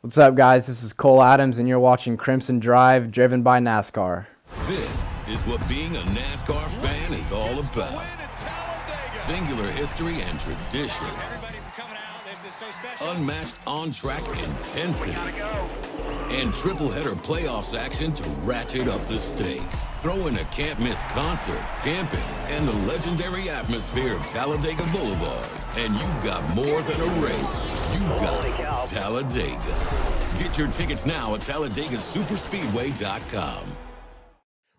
What's up, guys? This is Cole Adams, and you're watching Crimson Drive, driven by NASCAR. This is what being a NASCAR fan is all about. Singular history and tradition. Unmatched on-track intensity. And triple-header playoffs action to ratchet up the stakes. Throw in a can't-miss concert, camping, and the legendary atmosphere of Talladega Boulevard. And you've got more than a race. You've got Talladega. Get your tickets now at TalladegaSuperspeedway.com.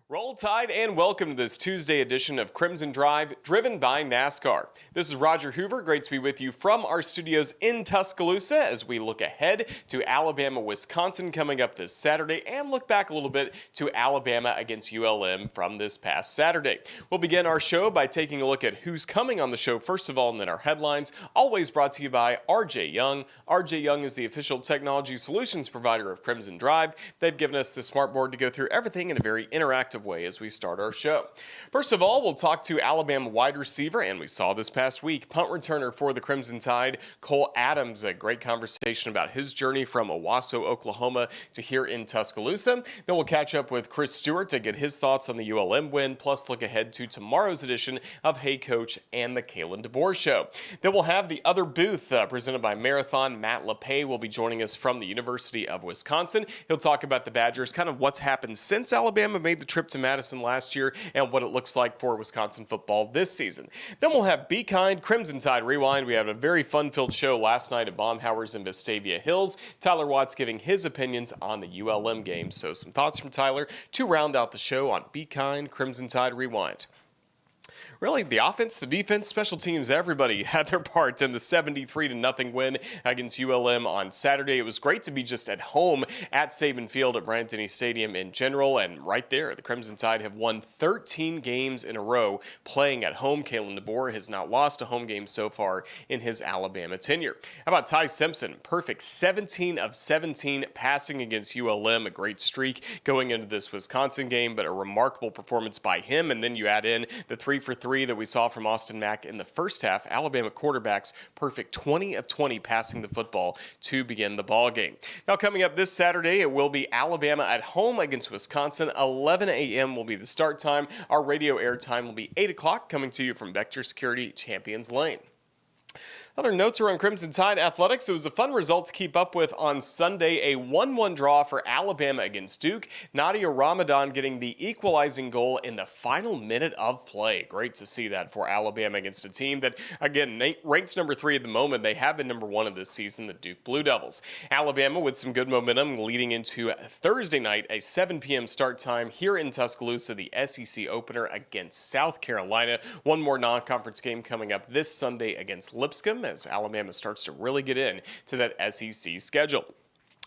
Roll Tide and welcome to this Tuesday edition of Crimson Drive, driven by NASCAR. This is Roger Hoover. Great to be with you from our studios in Tuscaloosa as we look ahead to Alabama-Wisconsin coming up this Saturday and look back a little bit to Alabama against ULM from this past Saturday. We'll begin our show by taking a look at who's coming on the show first of all, and then our headlines, always brought to you by RJ Young. RJ Young is the official technology solutions provider of Crimson Drive. They've given us the smartboard to go through everything in a very interactive way as we start our show. First of all, we'll talk to Alabama wide receiver, and we saw this past week, punt returner for the Crimson Tide, Cole Adams. A great conversation about his journey from Owasso, Oklahoma to here in Tuscaloosa. Then we'll catch up with Chris Stewart to get his thoughts on the ULM win, plus look ahead to tomorrow's edition of Hey Coach and the Kalen DeBoer Show. Then we'll have the other booth presented by Marathon. Matt Lepay will be joining us from the University of Wisconsin. He'll talk about the Badgers, kind of what's happened since Alabama made the trip to Madison last year and what it looks like for Wisconsin football this season. Then we'll have Be Kind, Crimson Tide Rewind. We had a very fun-filled show last night at Baumhauer's in Vestavia Hills. Tyler Watts giving his opinions on the ULM game. So some thoughts from Tyler to round out the show on Be Kind, Crimson Tide Rewind. Really, the offense, the defense, special teams, everybody had their part in the 73-0 win against ULM on Saturday. It was great to be just at home at Saban Field at Bryant-Denny Stadium in general, and right there, the Crimson Tide have won 13 games in a row playing at home. Kalen DeBoer has not lost a home game so far in his Alabama tenure. How about Ty Simpson? Perfect 17 of 17 passing against ULM, a great streak going into this Wisconsin game, but a remarkable performance by him, and then you add in the 3-for-3 that we saw from Austin Mack in the first half. Alabama quarterbacks perfect 20 of 20 passing the football to begin the ball game. Now coming up this Saturday, it will be Alabama at home against Wisconsin. 11 a.m. will be the start time. Our radio air time will be 8 o'clock, coming to you from Vector Security Champions Lane. Other notes around Crimson Tide athletics. It was a fun result to keep up with on Sunday. A 1-1 draw for Alabama against Duke. Nadia Ramadan getting the equalizing goal in the final minute of play. Great to see that for Alabama against a team that, again, ranks number 3 at the moment. They have been number 1 of this season, the Duke Blue Devils. Alabama with some good momentum leading into Thursday night, a 7 p.m. start time here in Tuscaloosa, the SEC opener against South Carolina. One more non-conference game coming up this Sunday against Lipscomb, as Alabama starts to really get in to that SEC schedule.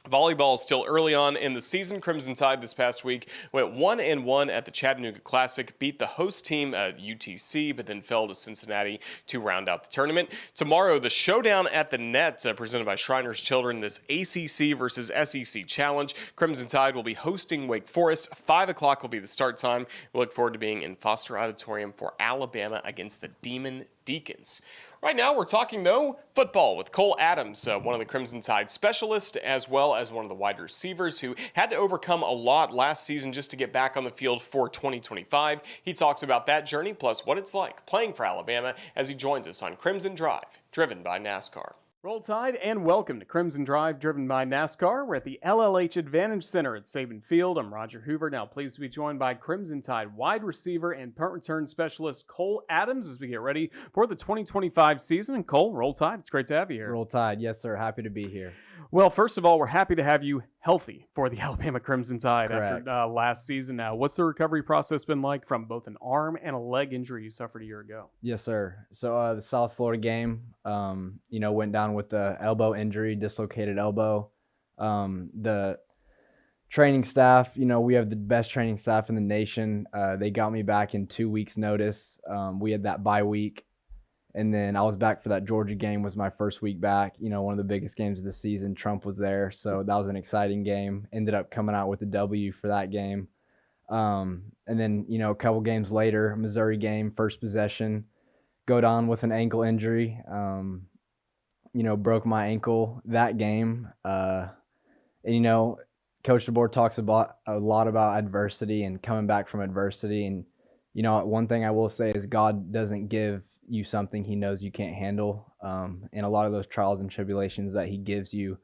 Volleyball is still early on in the season. Crimson Tide this past week went 1-1 at the Chattanooga Classic, beat the host team at UTC, but then fell to Cincinnati to round out the tournament. Tomorrow, the showdown at the net presented by Shriners Children, this ACC versus SEC challenge. Crimson Tide will be hosting Wake Forest. 5 o'clock will be the start time. We look forward to being in Foster Auditorium for Alabama against the Demon Deacons. Right now, we're talking, though, football with Cole Adams, one of the Crimson Tide specialists, as well as one of the wide receivers who had to overcome a lot last season just to get back on the field for 2025. He talks about that journey, plus what it's like playing for Alabama as he joins us on Crimson Drive, driven by NASCAR. Roll Tide and welcome to Crimson Drive, driven by NASCAR. We're at the LLH Advantage Center at Saban Field. I'm Roger Hoover, now pleased to be joined by Crimson Tide wide receiver and punt return specialist Cole Adams as we get ready for the 2025 season. And Cole, Roll Tide, it's great to have you here. Roll Tide, yes sir, happy to be here. Well, first of all, we're happy to have you healthy for the Alabama Crimson Tide. Correct. After last season. Now, what's the recovery process been like from both an arm and a leg injury you suffered a year ago? Yes sir. So the South Florida game, went down with the elbow injury, dislocated elbow. The training staff, we have the best training staff in the nation. They got me back in 2 weeks' notice. We had that bye week. And then I was back for that Georgia game, was my first week back, one of the biggest games of the season. Trump was there, so that was an exciting game. Ended up coming out with a W for that game. And then, a couple games later, Missouri game, first possession, go down with an ankle injury. Broke my ankle that game. And Coach DeBoer talks about a lot about adversity and coming back from adversity. And one thing I will say is God doesn't give you something He knows you can't handle. And a lot of those trials and tribulations that He gives you,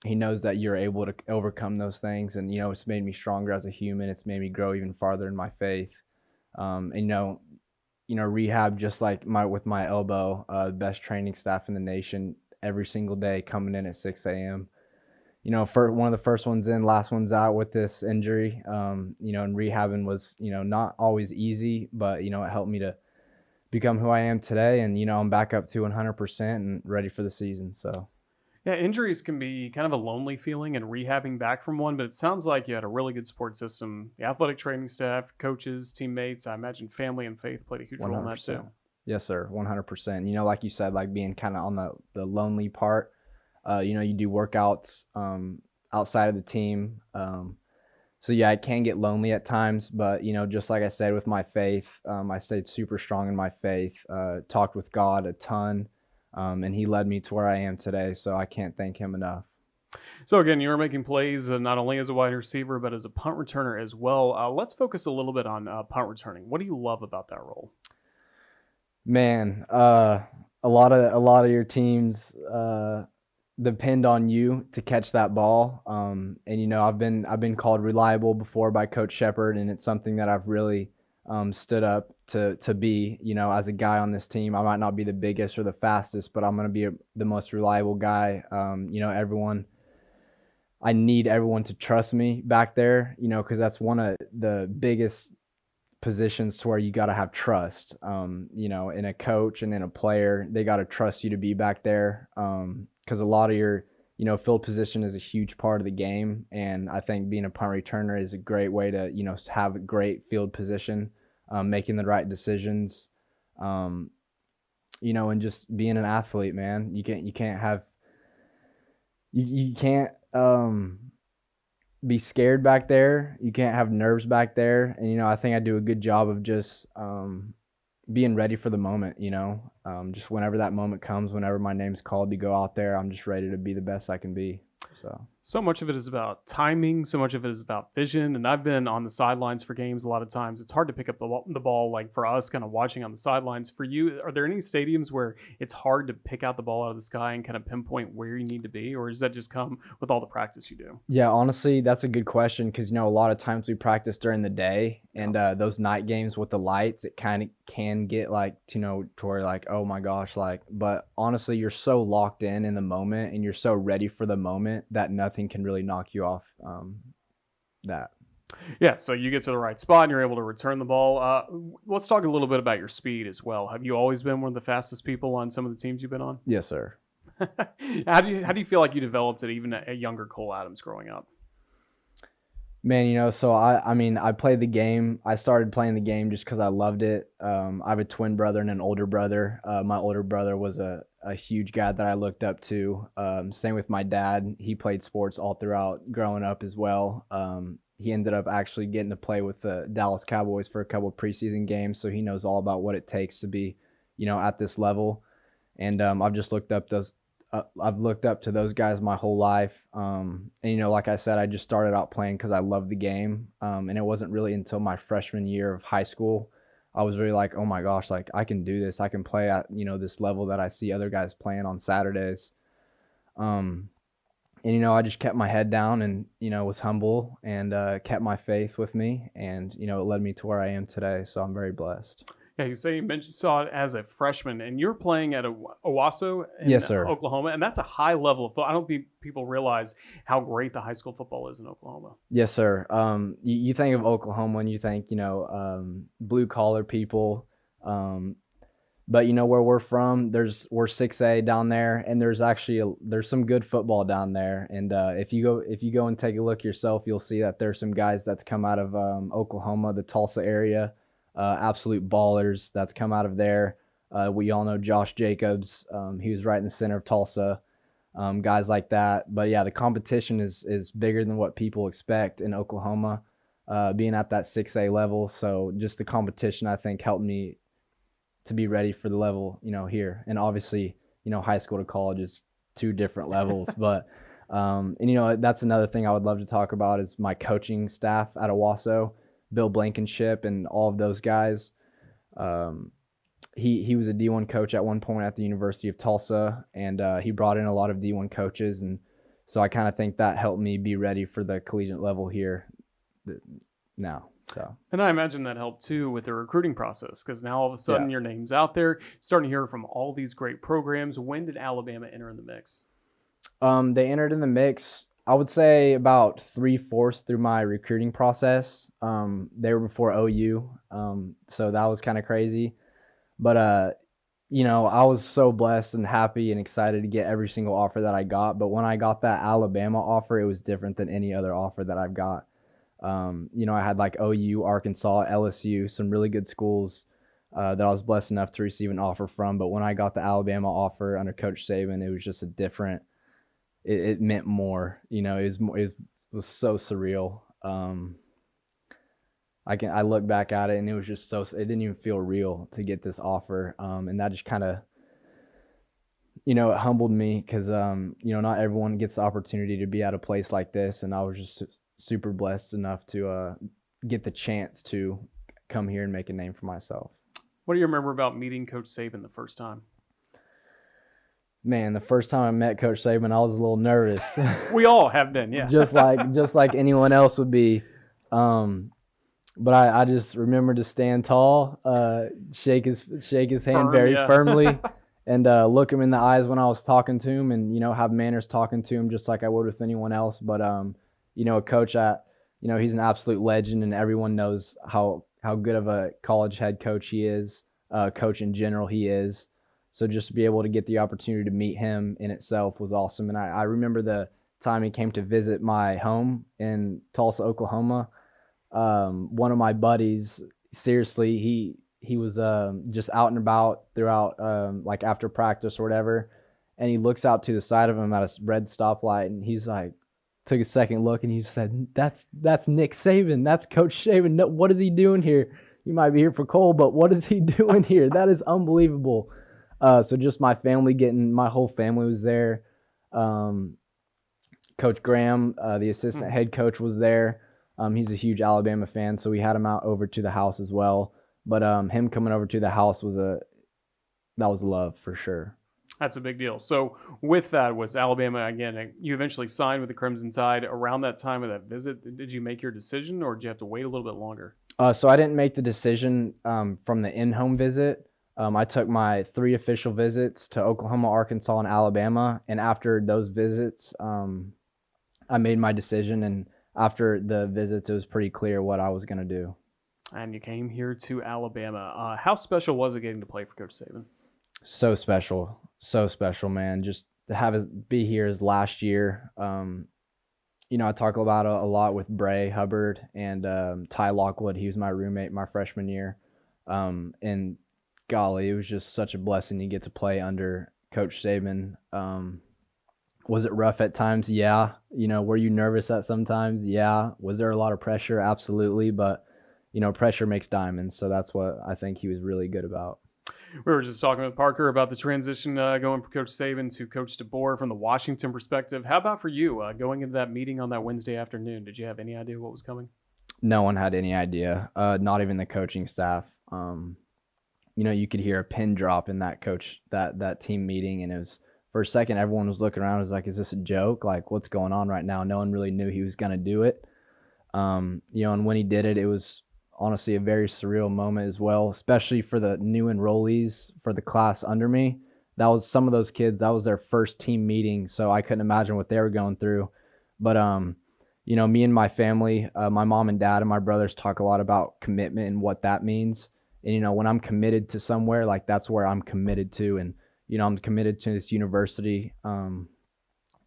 He knows that you're able to overcome those things. And it's made me stronger as a human. It's made me grow even farther in my faith. And rehab, just like with my elbow, best training staff in the nation every single day, coming in at 6 a.m. For one of the first ones in, last one's out with this injury. And rehabbing was, not always easy, but, it helped me to become who I am today. And, I'm back up to 100% and ready for the season. So. Yeah, injuries can be kind of a lonely feeling and rehabbing back from one, but it sounds like you had a really good support system. The athletic training staff, coaches, teammates, I imagine family and faith played a huge role in that too. Yes, sir, 100%. Like you said, like being kind of on the lonely part. You do workouts outside of the team. So yeah, it can get lonely at times, but just like I said with my faith, I stayed super strong in my faith, talked with God a ton, and He led me to where I am today. So I can't thank Him enough. So again, you were making plays not only as a wide receiver, but as a punt returner as well. Let's focus a little bit on punt returning. What do you love about that role? Man, a lot of your teams depend on you to catch that ball. And I've been called reliable before by Coach Shepard, and it's something that I've really stood up to be. As a guy on this team, I might not be the biggest or the fastest, but I'm going to be the most reliable guy. I need everyone to trust me back there, because that's one of the biggest positions to where you got to have trust, in a coach and in a player. They got to trust you to be back there, because a lot of your, field position is a huge part of the game. And I think being a punt returner is a great way to, have a great field position, making the right decisions, and just being an athlete, man. You can't be scared back there. You can't have nerves back there. And, I think I do a good job of just being ready for the moment, just whenever that moment comes, whenever my name's called to go out there, I'm just ready to be the best I can be. So much of it is about timing. So much of it is about vision. And I've been on the sidelines for games a lot of times. It's hard to pick up the ball, like for us kind of watching on the sidelines. For you, are there any stadiums where it's hard to pick out the ball out of the sky and kind of pinpoint where you need to be? Or does that just come with all the practice you do? Yeah, honestly, that's a good question, because, a lot of times we practice during the day, and those night games with the lights, it kind of can get like, to where like, oh my gosh, like, but honestly, you're so locked in the moment, and you're so ready for the moment that nothing can really knock you off that. Yeah, so you get to the right spot and you're able to return the ball. Let's talk a little bit about your speed as well. Have you always been one of the fastest people on some of the teams you've been on? Yes, sir. How do you feel like you developed it even at younger Cole Adams growing up? Man, so I played the game. I started playing the game just because I loved it. I have a twin brother and an older brother. My older brother was a huge guy that I looked up to. Same with my dad. He played sports all throughout growing up as well. He ended up actually getting to play with the Dallas Cowboys for a couple of preseason games, so he knows all about what it takes to be, at this level. And I've just looked up to those guys my whole life. And, like I said, I just started out playing because I loved the game. And it wasn't really until my freshman year of high school, I was really like, oh my gosh, like I can do this. I can play at, this level that I see other guys playing on Saturdays. And, I just kept my head down and, was humble and kept my faith with me. And, it led me to where I am today. So I'm very blessed. Yeah, you saw it as a freshman, and you're playing at Owasso in Yes, sir. Oklahoma, and that's a high level of football. I don't think people realize how great the high school football is in Oklahoma. Yes, sir. You think of Oklahoma and you think, blue collar people. But where we're from, we're 6A down there, and there's some good football down there. And if you go and take a look yourself, you'll see that there's some guys that's come out of Oklahoma, the Tulsa area. Absolute ballers that's come out of there. We all know Josh Jacobs. He was right in the center of Tulsa. Guys like that. But yeah, the competition is bigger than what people expect in Oklahoma, being at that 6A level. So just the competition, I think, helped me to be ready for the level, here. And obviously, high school to college is two different levels. But And, that's another thing I would love to talk about is my coaching staff at Owasso, Bill Blankenship and all of those guys. He was a D1 coach at one point at the University of Tulsa, and he brought in a lot of D1 coaches. And so I kind of think that helped me be ready for the collegiate level here now. So. And I imagine that helped too with the recruiting process, because now all of a sudden your name's out there, starting to hear from all these great programs. When did Alabama enter in the mix? They entered in the mix, I would say about 3/4 through my recruiting process. They were before OU, so that was kind of crazy. But, I was so blessed and happy and excited to get every single offer that I got. But when I got that Alabama offer, it was different than any other offer that I've got. I had like OU, Arkansas, LSU, some really good schools that I was blessed enough to receive an offer from. But when I got the Alabama offer under Coach Saban, it was just it meant more. It was so surreal. I look back at it and it was just it didn't even feel real to get this offer. And that just kind of, it humbled me because, not everyone gets the opportunity to be at a place like this. And I was just super blessed enough to get the chance to come here and make a name for myself. What do you remember about meeting Coach Saban the first time? Man, the first time I met Coach Saban, I was a little nervous. We all have been, yeah. just like anyone else would be. But I just remember to stand tall, shake his hand very firmly, and look him in the eyes when I was talking to him, and have manners talking to him just like I would with anyone else. But a coach he's an absolute legend, and everyone knows how good of a college head coach he is, coach in general he is. So just to be able to get the opportunity to meet him in itself was awesome. And I remember the time he came to visit my home in Tulsa, Oklahoma. One of my buddies, seriously, he was just out and about throughout, like after practice or whatever, and he looks out to the side of him at a red stoplight, and he's like, took a second look, and he said, "That's Nick Saban. That's Coach Saban. No, what is he doing here? He might be here for Cole, but what is he doing here? That is unbelievable." So just my whole family was there. Coach Graham, the assistant head coach, was there. He's a huge Alabama fan, so we had him out over to the house as well. But him coming over to the house was love for sure. That's a big deal. So with that, was Alabama, again, you eventually signed with the Crimson Tide. Around that time of that visit, did you make your decision, or did you have to wait a little bit longer? So I didn't make the decision from the in-home visit. I took my 3 official visits to Oklahoma, Arkansas, and Alabama. And after those visits, I made my decision. And after the visits, it was pretty clear what I was going to do. And you came here to Alabama. How special was it getting to play for Coach Saban? So special, man. Just to be here his last year. I talk about a lot with Bray Hubbard and Ty Lockwood. He was my roommate my freshman year. And golly, it was just such a blessing to get to play under Coach Saban. Was it rough at times? Yeah. Were you nervous at sometimes? Yeah. Was there a lot of pressure? Absolutely. But, pressure makes diamonds. So that's what I think he was really good about. We were just talking with Parker about the transition going from Coach Saban to Coach DeBoer from the Washington perspective. How about for you going into that meeting on that Wednesday afternoon? Did you have any idea what was coming? No one had any idea, not even the coaching staff. You could hear a pin drop in that that team meeting, and it was, for a second, everyone was looking around. It was like, is this a joke? Like, what's going on right now? No one really knew he was going to do it. And when he did it, it was honestly a very surreal moment as well, especially for the new enrollees for the class under me. That was some of those kids, that was their first team meeting, so I couldn't imagine what they were going through. But, me and my family, my mom and dad and my brothers talk a lot about commitment and what that means. And, when I'm committed to somewhere, like that's where I'm committed to. And, I'm committed to this university. I'm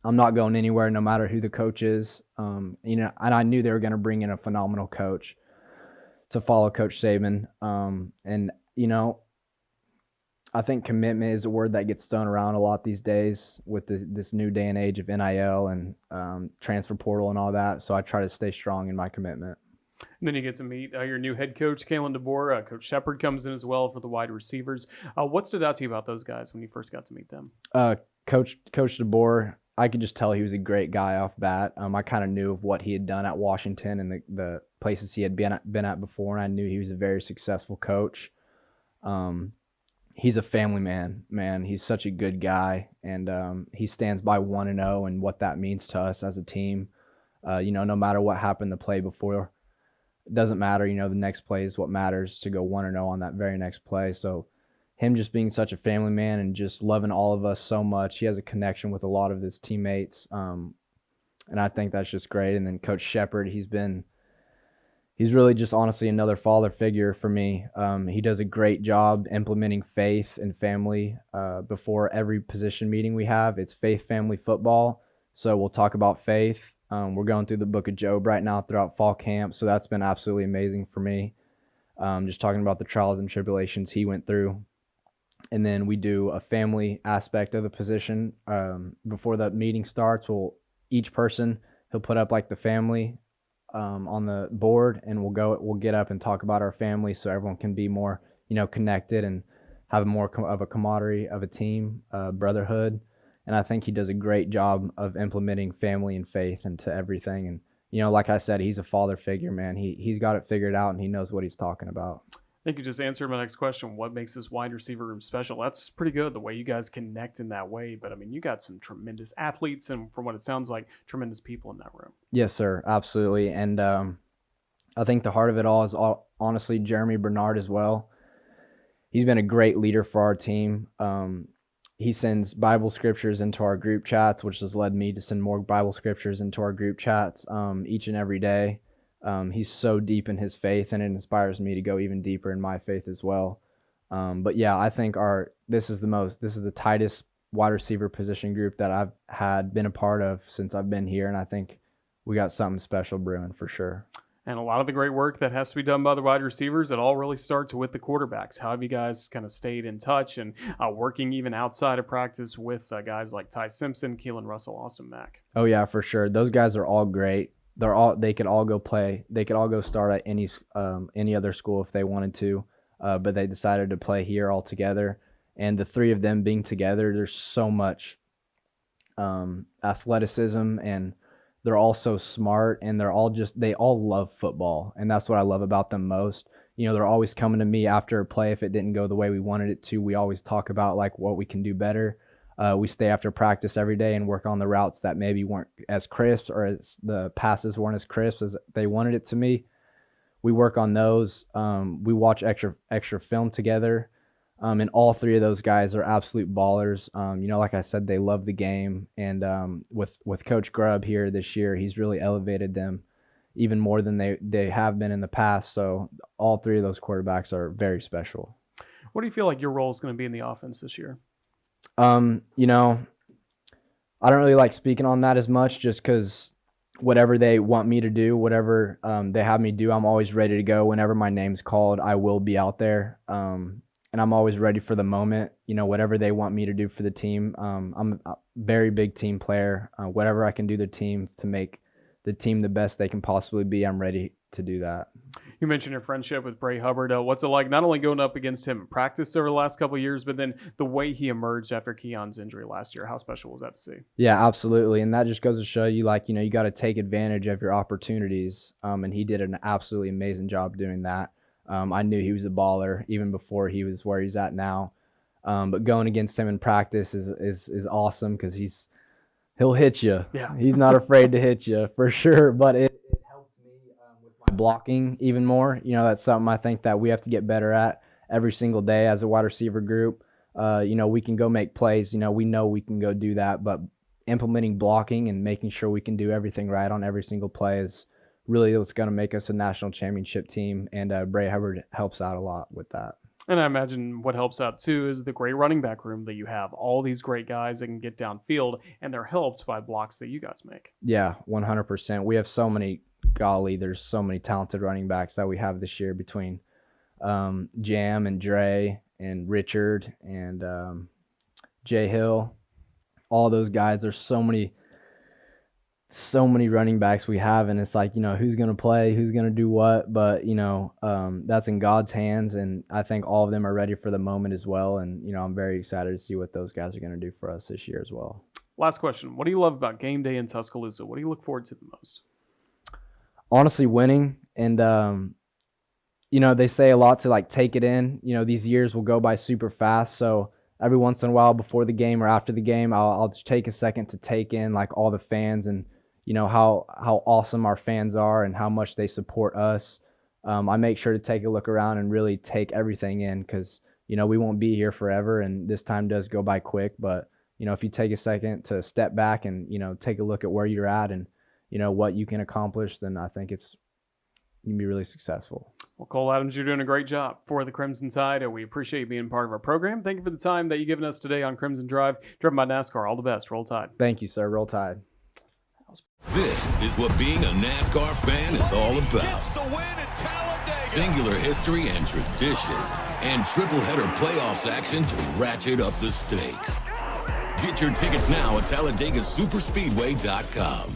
not going anywhere no matter who the coach is. And I knew they were going to bring in a phenomenal coach to follow Coach Saban. I think commitment is a word that gets thrown around a lot these days with this new day and age of NIL and transfer portal and all that. So I try to stay strong in my commitment. And then you get to meet your new head coach, Kalen DeBoer. Coach Shepard comes in as well for the wide receivers. What stood out to you about those guys when you first got to meet them? Coach DeBoer, I could just tell he was a great guy off bat. I kind of knew of what he had done at Washington and the places he had been at before, and I knew he was a very successful coach. Um, he's a family man. He's such a good guy, and he stands by 1-0 and what that means to us as a team. No matter what happened the play before, it doesn't matter. The next play is what matters, to go 1-0 on that very next play. So him just being such a family man and just loving all of us so much. He has a connection with a lot of his teammates, and I think that's just great. And then Coach Shepard, he's really just honestly another father figure for me. He does a great job implementing faith and family before every position meeting we have. It's faith, family, football. So we'll talk about faith. We're going through the book of Job right now throughout fall camp, so that's been absolutely amazing for me. Just talking about the trials and tribulations he went through. And then we do a family aspect of the position. Before the meeting starts, each person, he'll put up like the family on the board, and we'll get up and talk about our family so everyone can be more, connected and have more of a camaraderie of a team, brotherhood. And I think he does a great job of implementing family and faith into everything. And, like I said, he's a father figure, man. He's got it figured out, and he knows what he's talking about. I think you just answered my next question. What makes this wide receiver room special? That's pretty good, the way you guys connect in that way. But, I mean, you got some tremendous athletes and, from what it sounds like, tremendous people in that room. Yes, sir. Absolutely. And I think the heart of it all is honestly Jeremy Bernard as well. He's been a great leader for our team. He sends Bible scriptures into our group chats, which has led me to send more Bible scriptures into our group chats each and every day. He's so deep in his faith, and it inspires me to go even deeper in my faith as well. But yeah, I think this is the tightest wide receiver position group that I've been a part of since I've been here, and I think we got something special brewing for sure. And a lot of the great work that has to be done by the wide receivers, it all really starts with the quarterbacks. How have you guys kind of stayed in touch and working even outside of practice with guys like Ty Simpson, Keelan Russell, Austin Mack? Oh yeah, for sure. Those guys are all great. They could all go play. They could all go start at any other school if they wanted to, but they decided to play here all together. And the three of them being together, there's so much athleticism, and they're all so smart, and they all love football, and that's what I love about them most. They're always coming to me after a play if it didn't go the way we wanted it to. We always talk about like what we can do better. We stay after practice every day and work on the routes that maybe weren't as crisp, or as the passes weren't as crisp as they wanted it to be. We work on those. We watch extra film together. And all three of those guys are absolute ballers. Like I said, they love the game. And with Coach Grubb here this year, he's really elevated them even more than they have been in the past. So all three of those quarterbacks are very special. What do you feel like your role is going to be in the offense this year? I don't really like speaking on that as much, just because whatever they want me to do, whatever they have me do, I'm always ready to go. Whenever my name's called, I will be out there. And I'm always ready for the moment, whatever they want me to do for the team. I'm a very big team player. Whatever I can do the team to make the team the best they can possibly be, I'm ready to do that. You mentioned your friendship with Bray Hubbard. What's it like not only going up against him in practice over the last couple of years, but then the way he emerged after Keon's injury last year? How special was that to see? Yeah, absolutely. And that just goes to show you, you got to take advantage of your opportunities. And he did an absolutely amazing job doing that. I knew he was a baller even before he was where he's at now. But going against him in practice is awesome, because he'll hit you. Yeah. He's not afraid to hit you for sure. But it helps me with my blocking even more. That's something I think that we have to get better at every single day as a wide receiver group. We can go make plays. We know we can go do that, but implementing blocking and making sure we can do everything right on every single play is really what's going to make us a national championship team, and Bray Hubbard helps out a lot with that. And I imagine what helps out too is the great running back room that you have. All these great guys that can get downfield, and they're helped by blocks that you guys make. Yeah, 100%. We have there's so many talented running backs that we have this year between Jam and Dre and Richard and Jay Hill. All those guys, there's so many running backs we have, and it's like, who's going to play, who's going to do what, but that's in God's hands, and I think all of them are ready for the moment as well. And I'm very excited to see what those guys are going to do for us this year as well. Last question. What do you love about game day in Tuscaloosa? What do you look forward to the most? Honestly, winning. And, they say a lot to like take it in. These years will go by super fast. So every once in a while before the game or after the game, I'll just take a second to take in like all the fans and, how awesome our fans are and how much they support us. I make sure to take a look around and really take everything in because, we won't be here forever and this time does go by quick. But, if you take a second to step back and, take a look at where you're at and, what you can accomplish, then I think you can be really successful. Well, Cole Adams, you're doing a great job for the Crimson Tide, and we appreciate you being part of our program. Thank you for the time that you've given us today on Crimson Drive, driven by NASCAR. All the best. Roll Tide. Thank you, sir. Roll Tide. This is what being a NASCAR fan is all about. Singular history and tradition, and triple header playoffs action to ratchet up the stakes. Get your tickets now at TalladegaSuperspeedway.com.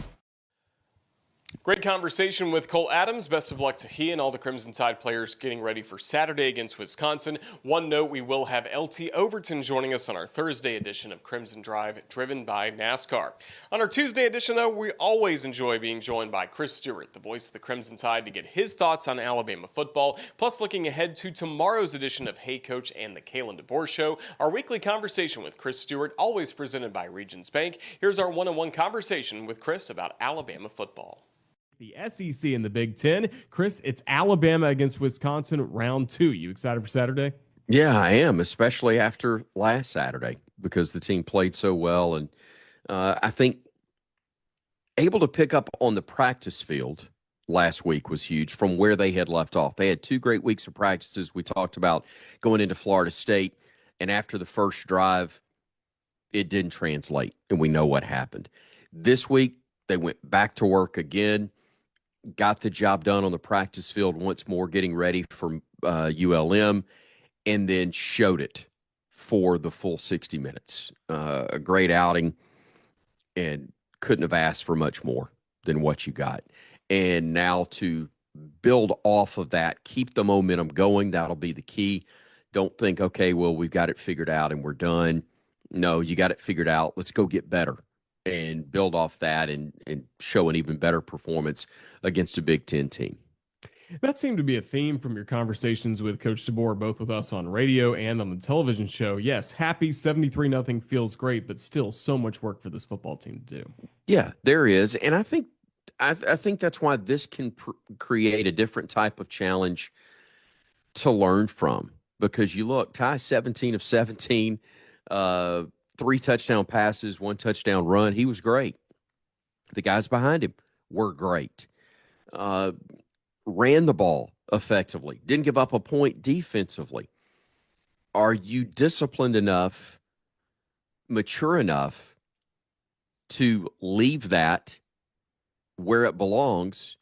Great conversation with Cole Adams. Best of luck to he and all the Crimson Tide players getting ready for Saturday against Wisconsin. One note, we will have LT Overton joining us on our Thursday edition of Crimson Drive, driven by NASCAR. On our Tuesday edition, though, we always enjoy being joined by Chris Stewart, the voice of the Crimson Tide, to get his thoughts on Alabama football, plus looking ahead to tomorrow's edition of Hey Coach and the Kalen DeBoer Show, our weekly conversation with Chris Stewart, always presented by Regions Bank. Here's our one-on-one conversation with Chris about Alabama football. The SEC and the Big Ten. Chris, it's Alabama against Wisconsin, round 2. You excited for Saturday? Yeah, I am, especially after last Saturday because the team played so well. And I think able to pick up on the practice field last week was huge from where they had left off. They had 2 great weeks of practices. We talked about going into Florida State, and after the first drive, it didn't translate, and we know what happened. This week, they went back to work again. Got the job done on the practice field once more, getting ready for ULM, and then showed it for the full 60 minutes. A great outing, and couldn't have asked for much more than what you got. And now to build off of that, keep the momentum going, that'll be the key. Don't think, okay, well, we've got it figured out and we're done. No, you got it figured out. Let's go get better and build off that and show an even better performance against a Big Ten team. That seemed to be a theme from your conversations with Coach DeBoer, both with us on radio and on the television show. Yes, happy 73-0 feels great, but still so much work for this football team to do. Yeah, there is. And I think that's why this can create a different type of challenge to learn from. Because you look, Ty 17 of 17, 3 touchdown passes, 1 touchdown run. He was great. The guys behind him were great. Ran the ball effectively. Didn't give up a point defensively. Are you disciplined enough, mature enough to leave that where it belongs,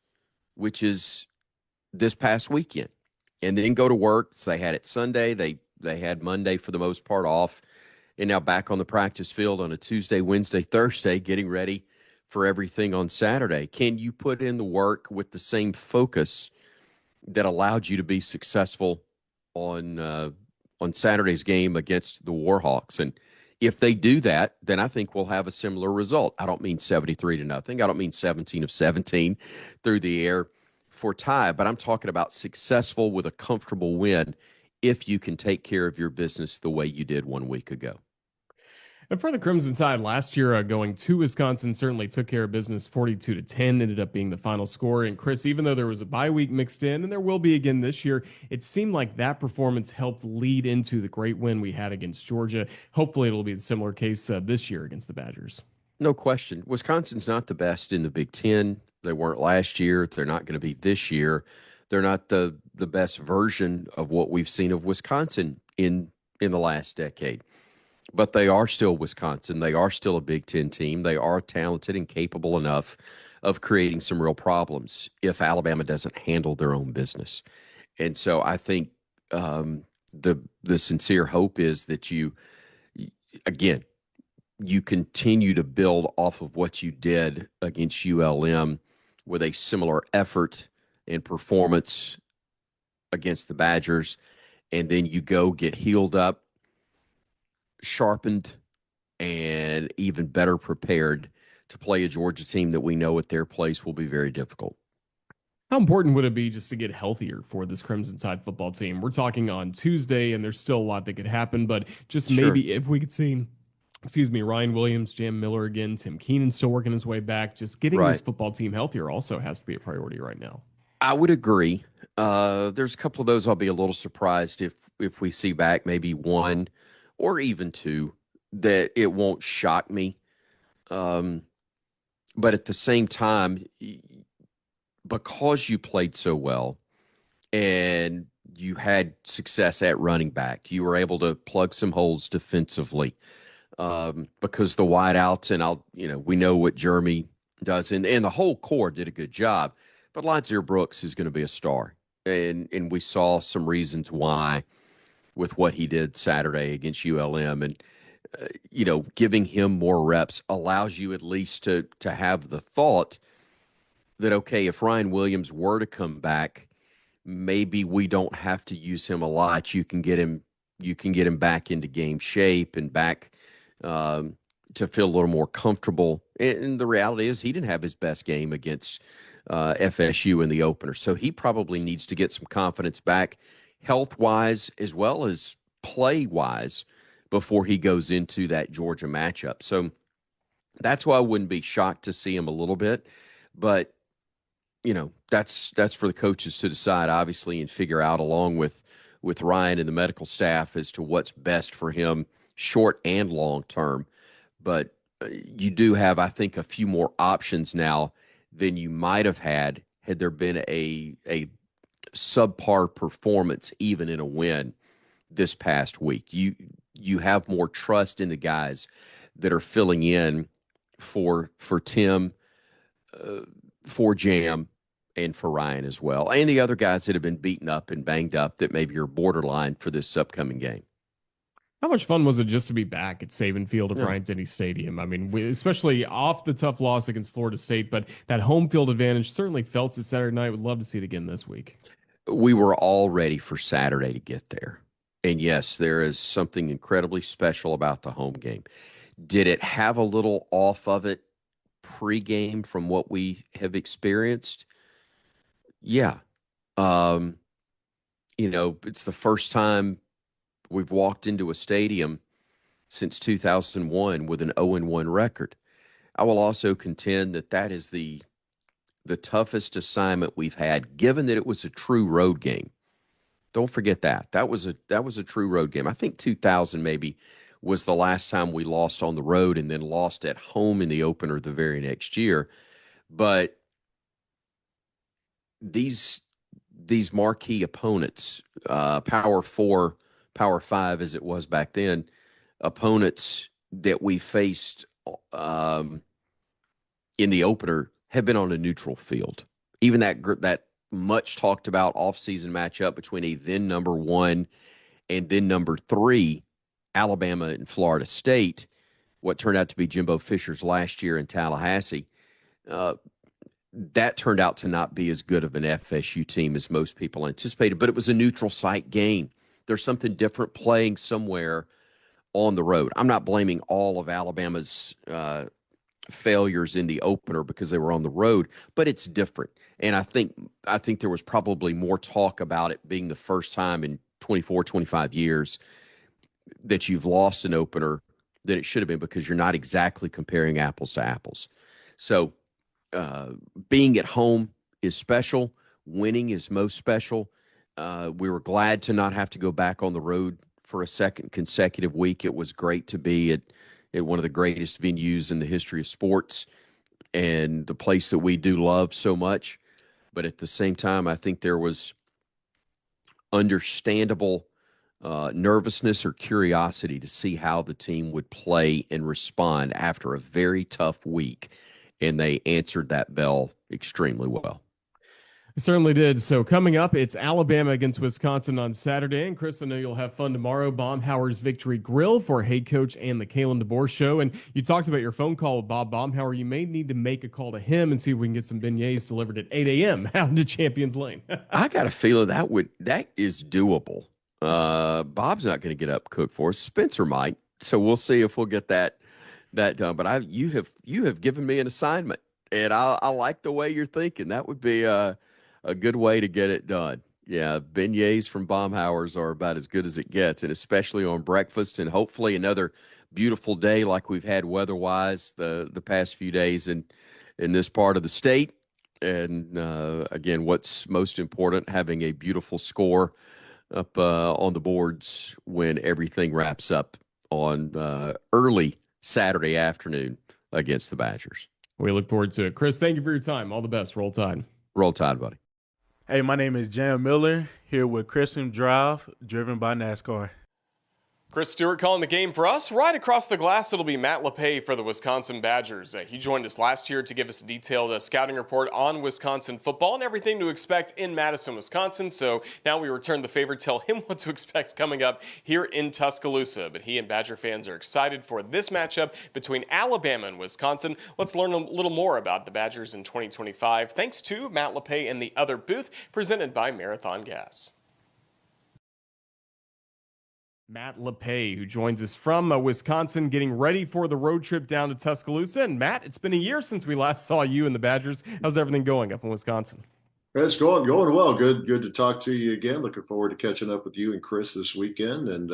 which is this past weekend, and then go to work? So they had it Sunday. They had Monday for the most part off. And now back on the practice field on a Tuesday, Wednesday, Thursday, getting ready for everything on Saturday. Can you put in the work with the same focus that allowed you to be successful on Saturday's game against the Warhawks? And if they do that, then I think we'll have a similar result. I don't mean 73-0. I don't mean 17 of 17 through the air for Ty, but I'm talking about successful with a comfortable win if you can take care of your business the way you did 1 week ago. And for the Crimson Tide last year, going to Wisconsin certainly took care of business. 42-10 ended up being the final score. And Chris, even though there was a bye week mixed in, and there will be again this year, it seemed like that performance helped lead into the great win we had against Georgia. Hopefully it'll be a similar case this year against the Badgers. No question. Wisconsin's not the best in the Big Ten. They weren't last year. They're not going to be this year. They're not the best version of what we've seen of Wisconsin in the last decade. But they are still Wisconsin. They are still a Big Ten team. They are talented and capable enough of creating some real problems if Alabama doesn't handle their own business. And so I think the sincere hope is that you continue to build off of what you did against ULM with a similar effort and performance against the Badgers, and then you go get healed up, sharpened, and even better prepared to play a Georgia team that we know at their place will be very difficult. How important would it be just to get healthier for this Crimson Tide football team? We're talking on Tuesday, and there's still a lot that could happen, but just Sure. maybe if we could see, Ryan Williams, Jam Miller again, Tim Keenan still working his way back, just getting this Right. football team healthier also has to be a priority right now. I would agree. There's a couple of those I'll be a little surprised if we see back, maybe one or even two, that it won't shock me. But at the same time, because you played so well and you had success at running back, you were able to plug some holes defensively, because the wideouts, and we know what Jeremy does, and the whole core did a good job. But Linear Brooks is going to be a star, and we saw some reasons why with what he did Saturday against ULM, and giving him more reps allows you at least to have the thought that, okay, if Ryan Williams were to come back, maybe we don't have to use him a lot. You can get him back into game shape and back to feel a little more comfortable. And the reality is he didn't have his best game against FSU in the opener. So he probably needs to get some confidence back health-wise as well as play-wise before he goes into that Georgia matchup. So that's why I wouldn't be shocked to see him a little bit. But, that's for the coaches to decide, obviously, and figure out along with Ryan and the medical staff as to what's best for him short and long term. But you do have, I think, a few more options now than you might have had there been a subpar performance, even in a win this past week. You have more trust in the guys that are filling in for Tim, for Jam, and for Ryan as well, and the other guys that have been beaten up and banged up that maybe are borderline for this upcoming game. How much fun was it just to be back at Saban Field at Bryant-Denny Stadium? I mean, especially off the tough loss against Florida State, but that home field advantage certainly felt it Saturday night. Would love to see it again this week. We were all ready for Saturday to get there. And yes, there is something incredibly special about the home game. Did it have a little off of it pregame from what we have experienced? Yeah. It's the first time we've walked into a stadium since 2001 with an 0-1 record. I will also contend that is the toughest assignment we've had, given that it was a true road game. Don't forget that. That was a true road game. I think 2000 maybe was the last time we lost on the road and then lost at home in the opener the very next year. But these marquee opponents, Power 4, Power 5 as it was back then, opponents that we faced in the opener have been on a neutral field. Even that much talked about offseason matchup between a then number 1 and then number 3, Alabama and Florida State, what turned out to be Jimbo Fisher's last year in Tallahassee, that turned out to not be as good of an FSU team as most people anticipated, but it was a neutral site game. There's something different playing somewhere on the road. I'm not blaming all of Alabama's failures in the opener because they were on the road, but it's different. And I think there was probably more talk about it being the first time in 24, 25 years that you've lost an opener than it should have been, because you're not exactly comparing apples to apples. So being at home is special. Winning is most special. We were glad to not have to go back on the road for a second consecutive week. It was great to be at one of the greatest venues in the history of sports and the place that we do love so much. But at the same time, I think there was understandable nervousness or curiosity to see how the team would play and respond after a very tough week. And they answered that bell extremely well. It certainly did. So coming up, it's Alabama against Wisconsin on Saturday. And Chris, I know you'll have fun tomorrow. Baumhauer's Victory Grill for head coach and the Kalen DeBoer Show. And you talked about your phone call with Bob Baumhauer. You may need to make a call to him and see if we can get some beignets delivered at 8 a.m. out to Champions Lane. I got a feeling that is doable. Bob's not going to get up and cook for us. Spencer might. So we'll see if we'll get that that done. But you have given me an assignment, and I like the way you're thinking. That would be a good way to get it done. Yeah, beignets from Baumhauer's are about as good as it gets, and especially on breakfast, and hopefully another beautiful day like we've had weather-wise the past few days in this part of the state. And again, what's most important, having a beautiful score up on the boards when everything wraps up on early Saturday afternoon against the Badgers. We look forward to it. Chris, thank you for your time. All the best. Roll Tide. Roll Tide, buddy. Hey, my name is Jan Miller, here with Crimson Drive, driven by NASCAR. Chris Stewart calling the game for us. Right across the glass, it'll be Matt Lepay for the Wisconsin Badgers. He joined us last year to give us a detailed scouting report on Wisconsin football and everything to expect in Madison, Wisconsin. So now we return the favor, tell him what to expect coming up here in Tuscaloosa. But he and Badger fans are excited for this matchup between Alabama and Wisconsin. Let's learn a little more about the Badgers in 2025, thanks to Matt Lepay and the other booth, presented by Marathon Gas. Matt Lepay, who joins us from Wisconsin, getting ready for the road trip down to Tuscaloosa. And Matt, it's been a year since we last saw you and the Badgers. How's everything going up in Wisconsin? It's going well. Good to talk to you again. Looking forward to catching up with you and Chris this weekend. And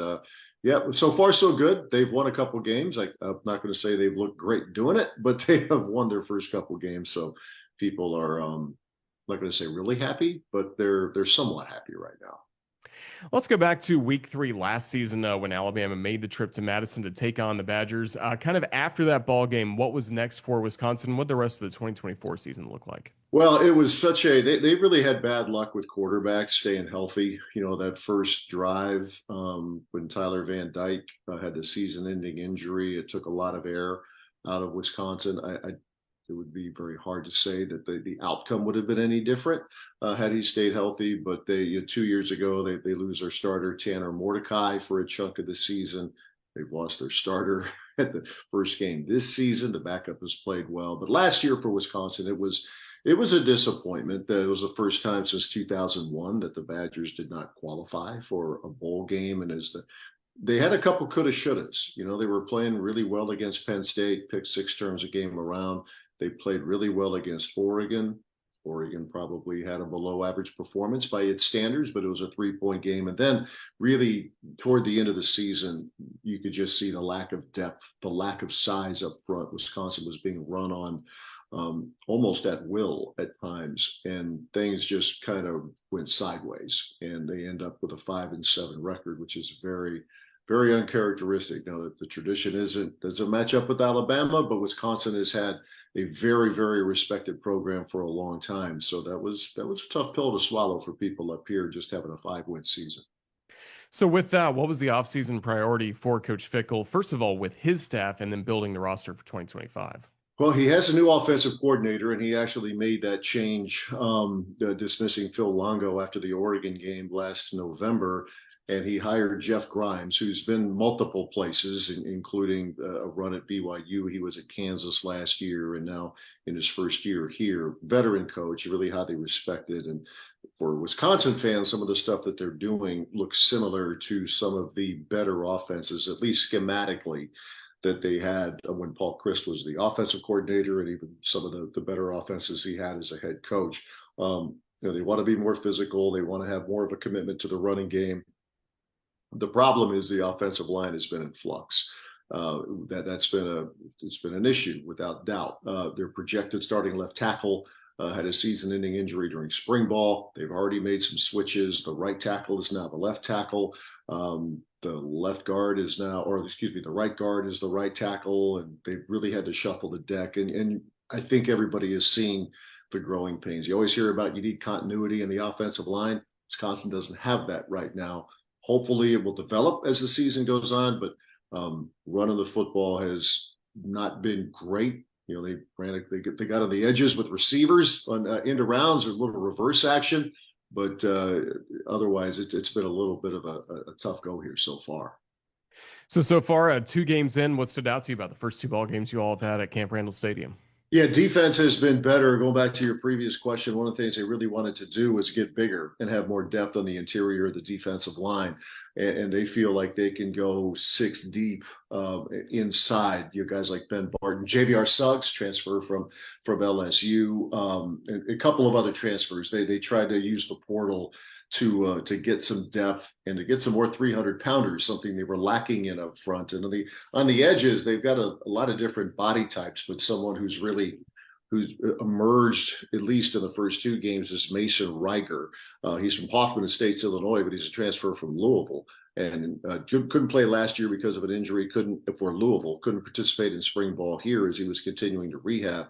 yeah, so far so good. They've won a couple games. I'm not going to say they've looked great doing it, but they have won their first couple games. So people are not going to say really happy, but they're somewhat happy right now. Let's go back to week 3 last season when Alabama made the trip to Madison to take on the Badgers. Kind of after that ball game, what was next for Wisconsin? What did the rest of the 2024 season look like? Well, it was they really had bad luck with quarterbacks staying healthy. You know, that first drive when Tyler Van Dyke had the season-ending injury, it took a lot of air out of Wisconsin. It would be very hard to say that the outcome would have been any different had he stayed healthy. But 2 years ago, they lose their starter, Tanner Mordecai, for a chunk of the season. They've lost their starter at the first game this season. The backup has played well. But last year for Wisconsin, it was a disappointment. It was the first time since 2001 that the Badgers did not qualify for a bowl game. And they had a couple coulda, shouldas. You know, they were playing really well against Penn State, picked 6 turns a game around. They played really well against Oregon. Oregon probably had a below average performance by its standards, but it was a 3-point game. And then really toward the end of the season, you could just see the lack of depth, the lack of size up front. Wisconsin was being run on almost at will at times, and things just kind of went sideways, and they end up with a 5-7 record, which is very, very uncharacteristic. Now, the tradition doesn't match up with Alabama, but Wisconsin has had a very, very respected program for a long time. So that was a tough pill to swallow for people up here, just having a 5-win season. So with that, what was the offseason priority for Coach Fickell, first of all, with his staff, and then building the roster for 2025? Well, he has a new offensive coordinator, and he actually made that change, dismissing Phil Longo after the Oregon game last November. And he hired Jeff Grimes, who's been multiple places, including a run at BYU. He was at Kansas last year, and now in his first year here, veteran coach, really highly respected. And for Wisconsin fans, some of the stuff that they're doing looks similar to some of the better offenses, at least schematically, that they had when Paul Chryst was the offensive coordinator, and even some of the better offenses he had as a head coach. They want to be more physical. They want to have more of a commitment to the running game. The problem is the offensive line has been in flux. It's been an issue without doubt. Their projected starting left tackle had a season-ending injury during spring ball. They've already made some switches. The right tackle is now the left tackle. The right guard is the right tackle, and they've really had to shuffle the deck. And I think everybody is seeing the growing pains. You always hear about you need continuity in the offensive line. Wisconsin doesn't have that right now. Hopefully it will develop as the season goes on, but running the football has not been great. You know, they got on the edges with receivers on end arounds or a little reverse action, but otherwise it's been a little bit of a tough go here so far. So far, 2 games in, what stood out to you about the first 2 ball games you all have had at Camp Randall Stadium? Yeah, defense has been better. Going back to your previous question, one of the things they really wanted to do was get bigger and have more depth on the interior of the defensive line. And they feel like they can go six deep inside. You know, guys like Ben Barton, JVR Suggs, transfer from LSU, and a couple of other transfers. They tried to use the portal to get some depth and to get some more 300-pounders, something they were lacking in up front. And on the edges, they've got a lot of different body types, but someone who's emerged, at least in the first two games, is Mason Riger. He's from Hoffman Estates, Illinois, but he's a transfer from Louisville. And couldn't play last year because of an injury, couldn't participate in spring ball here as he was continuing to rehab.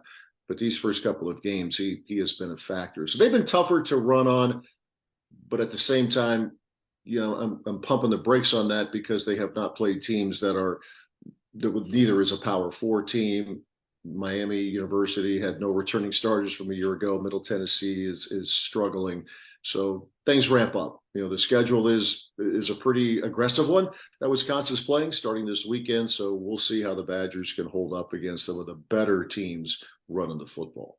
But these first couple of games, he has been a factor. So they've been tougher to run on. But at the same time, you know, I'm pumping the brakes on that because they have not played teams that neither is a Power Four team. Miami University had no returning starters from a year ago. Middle Tennessee is struggling, so things ramp up. You know, the schedule is a pretty aggressive one that Wisconsin's playing starting this weekend. So we'll see how the Badgers can hold up against some of the better teams running the football.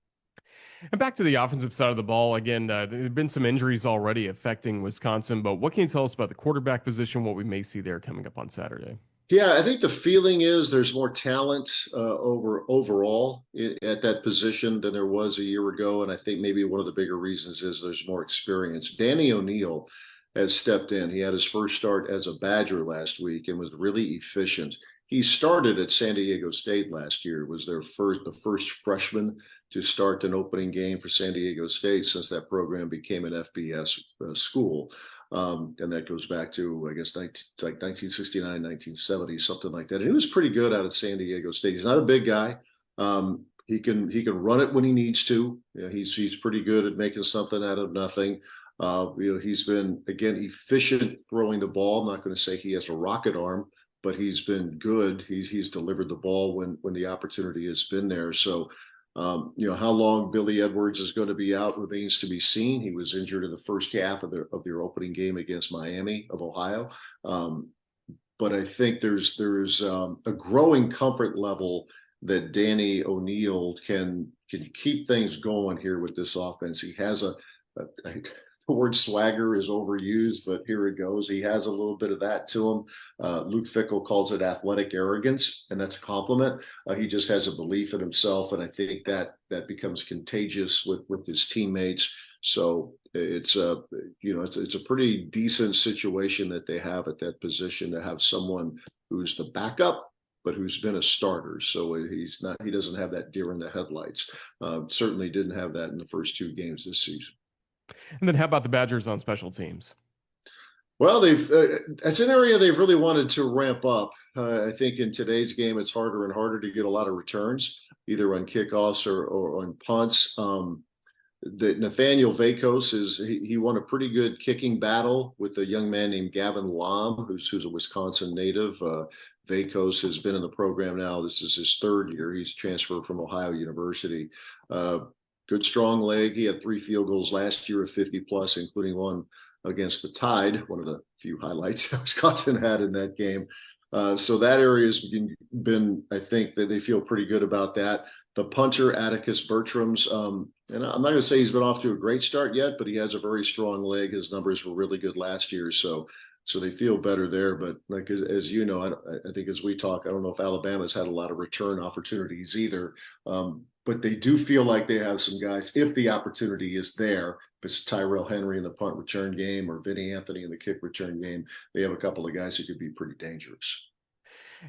And back to the offensive side of the ball, again, there have been some injuries already affecting Wisconsin, but what can you tell us about the quarterback position, what we may see there coming up on Saturday? Yeah, I think the feeling is there's more talent overall at that position than there was a year ago, and I think maybe one of the bigger reasons is there's more experience. Danny O'Neill has stepped in. He had his first start as a Badger last week and was really efficient. He started at San Diego State last year, was the first freshman to start an opening game for San Diego State since that program became an FBS school. And that goes back to, I guess, like 1969, 1970, something like that. And he was pretty good out of San Diego State. He's not a big guy. He can run it when he needs to. You know, he's pretty good at making something out of nothing. You know, he's been, again, efficient throwing the ball. I'm not going to say he has a rocket arm, but he's been good. He's delivered the ball when the opportunity has been there. So, you know, how long Billy Edwards is going to be out remains to be seen. He was injured in the first half of their opening game against Miami of Ohio. But I think there's a growing comfort level that Danny O'Neill can keep things going here with this offense. He has the word swagger is overused, but here it goes. He has a little bit of that to him. Luke Fickell calls it athletic arrogance, and that's a compliment. He just has a belief in himself, and I think that becomes contagious with his teammates. So it's a pretty decent situation that they have at that position to have someone who's the backup, but who's been a starter. So he doesn't have that deer in the headlights. Certainly didn't have that in the first two games this season. And then how about the Badgers on special teams? Well, that's an area they've really wanted to ramp up. I think in today's game, it's harder and harder to get a lot of returns, either on kickoffs or on punts. Nathaniel Vakos he won a pretty good kicking battle with a young man named Gavin Lom, who's a Wisconsin native. Vakos has been in the program now. This is his third year. He's transferred from Ohio University. Good strong leg. He had 3 field goals last year of 50+, including one against the Tide, one of the few highlights Wisconsin had in that game. So that area has been, I think, that they feel pretty good about that. The punter, Atticus Bertrams, and I'm not going to say he's been off to a great start yet, but he has a very strong leg. His numbers were really good last year, so they feel better there. But like as you know, I think as we talk, I don't know if Alabama's had a lot of return opportunities either. But they do feel like they have some guys, if the opportunity is there, if it's Tyrell Henry in the punt return game or Vinny Anthony in the kick return game, they have a couple of guys who could be pretty dangerous.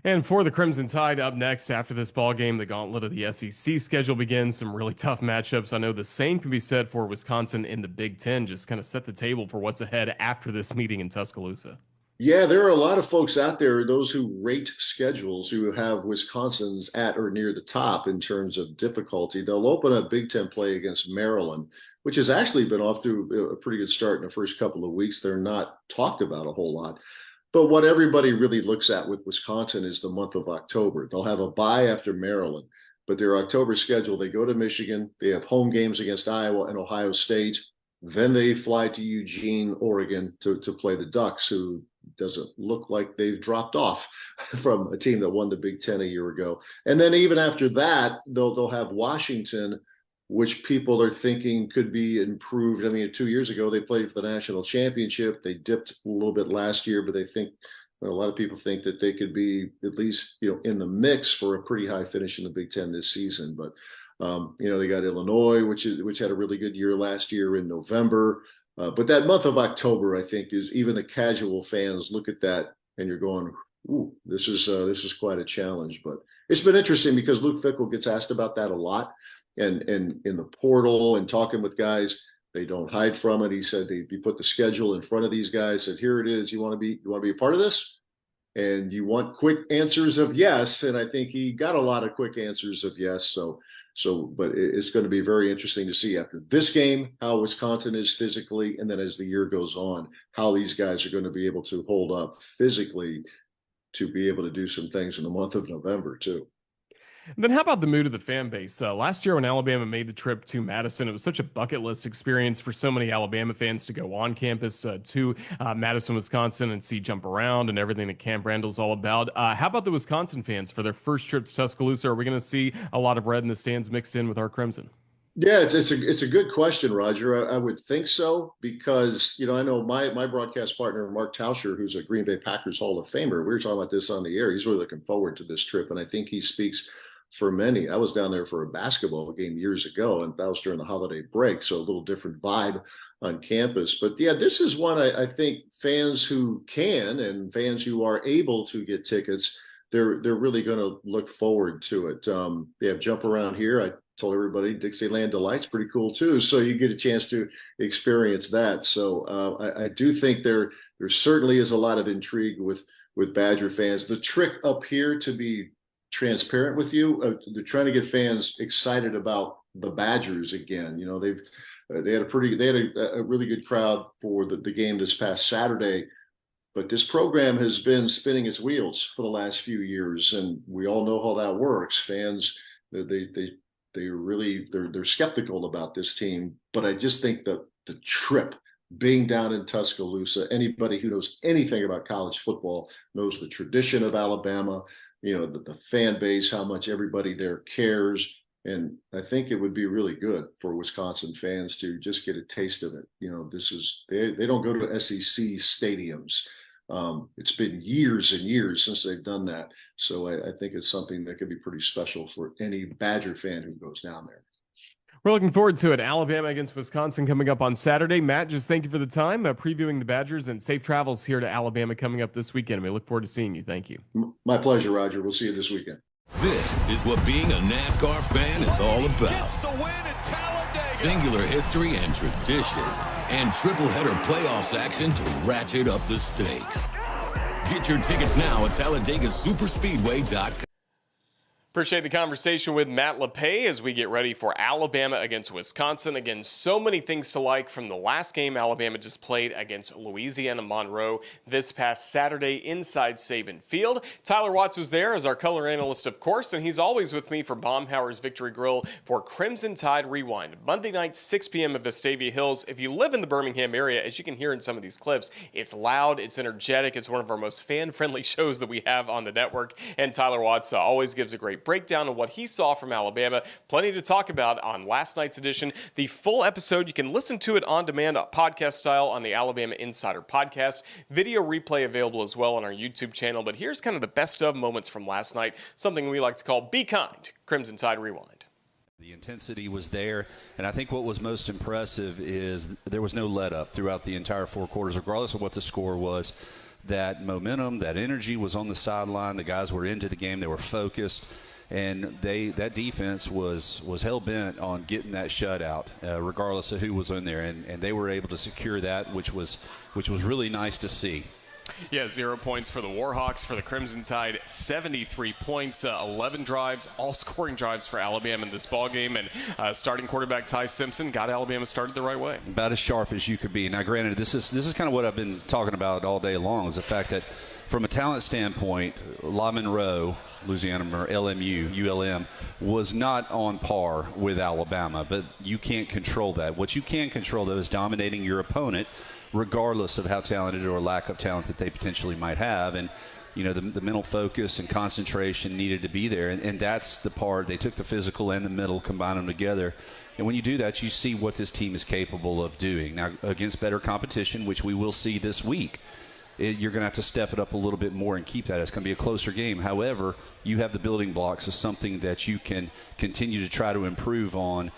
And for the Crimson Tide, up next after this ball game, the gauntlet of the SEC schedule begins. Some really tough matchups. I know the same can be said for Wisconsin in the Big Ten. Just kind of set the table for what's ahead after this meeting in Tuscaloosa. Yeah, there are a lot of folks out there, those who rate schedules, who have Wisconsin's at or near the top in terms of difficulty. They'll open up Big Ten play against Maryland, which has actually been off to a pretty good start in the first couple of weeks. They're not talked about a whole lot. But what everybody really looks at with Wisconsin is the month of October. They'll have a bye after Maryland, but their October schedule, they go to Michigan, they have home games against Iowa and Ohio State. Then they fly to Eugene, Oregon to play the Ducks, who doesn't look like they've dropped off from a team that won the Big Ten a year ago. And then even after that, they'll have Washington, which people are thinking could be improved. I mean, 2 years ago, they played for the national championship. They dipped a little bit last year, but they think a lot of people think that they could be at least, in the mix for a pretty high finish in the Big Ten this season. But, they got Illinois, which had a really good year last year in November. But that month of October, I think, is even the casual fans look at that and you're going, ooh, this is quite a challenge. But it's been interesting because Luke Fickell gets asked about that a lot. And in the portal and talking with guys, they don't hide from it. He said he put the schedule in front of these guys, said, here it is. You want to be a part of this? And you want quick answers of yes. And I think he got a lot of quick answers of yes. But it's going to be very interesting to see after this game how Wisconsin is physically, and then as the year goes on, how these guys are going to be able to hold up physically to be able to do some things in the month of November too. And then how about the mood of the fan base? Last year when Alabama made the trip to Madison, it was such a bucket list experience for so many Alabama fans to go on campus to Madison, Wisconsin and see Jump Around and everything that Camp Randall's all about. How about the Wisconsin fans for their first trip to Tuscaloosa? Are we going to see a lot of red in the stands mixed in with our crimson? Yeah, it's a good question, Roger. I would think so because, I know my broadcast partner, Mark Tauscher, who's a Green Bay Packers Hall of Famer, we were talking about this on the air. He's really looking forward to this trip, and I think he speaks for many. I was down there for a basketball game years ago, and that was during the holiday break, so a little different vibe on campus. But yeah, this is one I think fans who can and fans who are able to get tickets, they're really going to look forward to it. They have Jump Around here. I told everybody Dixieland Delight's pretty cool too, so you get a chance to experience that. So I do think there certainly is a lot of intrigue with Badger fans. The trick up here, to be transparent with you, they're trying to get fans excited about the Badgers again. They had a really good crowd for the game this past Saturday, but this program has been spinning its wheels for the last few years, and we all know how that works. Fans, they're skeptical about this team, but I just think that the trip, being down in Tuscaloosa, anybody who knows anything about college football knows the tradition of Alabama, the fan base, how much everybody there cares. And I think it would be really good for Wisconsin fans to just get a taste of it. They don't go to SEC stadiums. It's been years and years since they've done that. So I think it's something that could be pretty special for any Badger fan who goes down there. We're looking forward to it. Alabama against Wisconsin coming up on Saturday. Matt, just thank you for the time previewing the Badgers, and safe travels here to Alabama coming up this weekend. We look forward to seeing you. Thank you. My pleasure, Roger. We'll see you this weekend. This is what being a NASCAR fan is all about. Singular history and tradition, and triple header playoffs action to ratchet up the stakes. Get your tickets now at TalladegaSuperspeedway.com. Appreciate the conversation with Matt Lepay as we get ready for Alabama against Wisconsin. Again, so many things to like from the last game Alabama just played against Louisiana Monroe this past Saturday inside Saban Field. Tyler Watts was there as our color analyst, of course, and he's always with me for Baumhower's Victory Grill for Crimson Tide Rewind. Monday night, 6 p.m. at Vestavia Hills. If you live in the Birmingham area, as you can hear in some of these clips, it's loud, it's energetic, it's one of our most fan-friendly shows that we have on the network, and Tyler Watts always gives a great breakdown of what he saw from Alabama. Plenty to talk about on last night's edition. The full episode, you can listen to it on demand, podcast style, on the Alabama Insider podcast. Video replay available as well on our YouTube channel. But here's kind of the best of moments from last night, something we like to call Be Kind, Crimson Tide Rewind. The intensity was there, and I think what was most impressive is there was no let-up throughout the entire four quarters, regardless of what the score was. That momentum, that energy was on the sideline. The guys were into the game. They were focused. And that defense was hell-bent on getting that shutout, regardless of who was in there. And they were able to secure that, which was really nice to see. Yeah, 0 points for the Warhawks. For the Crimson Tide, 73 points, 11 drives, all scoring drives for Alabama in this ballgame. And starting quarterback Ty Simpson got Alabama started the right way. About as sharp as you could be. Now, granted, this is kind of what I've been talking about all day long, is the fact that from a talent standpoint, La Monroe, Louisiana, or LMU, ULM, was not on par with Alabama, but you can't control that. What you can control, though, is dominating your opponent regardless of how talented or lack of talent that they potentially might have. And the mental focus and concentration needed to be there, and that's the part. They took the physical and the mental, combined them together. And when you do that, you see what this team is capable of doing. Now, against better competition, which we will see this week, you're going to have to step it up a little bit more and keep that. It's going to be a closer game. However, you have the building blocks of something that you can continue to try to improve on,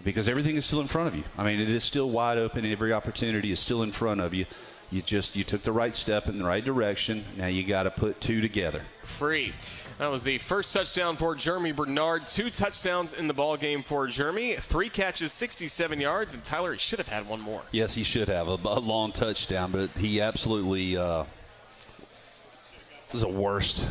because everything is still in front of you. I mean, it is still wide open. Every opportunity is still in front of you. You took the right step in the right direction. Now you got to put two together. Free. That was the first touchdown for Jeremy Bernard. 2 touchdowns in the ball game for Jeremy. 3 catches, 67 yards, and Tyler, he should have had one more. Yes, he should have a long touchdown, but he absolutely was the worst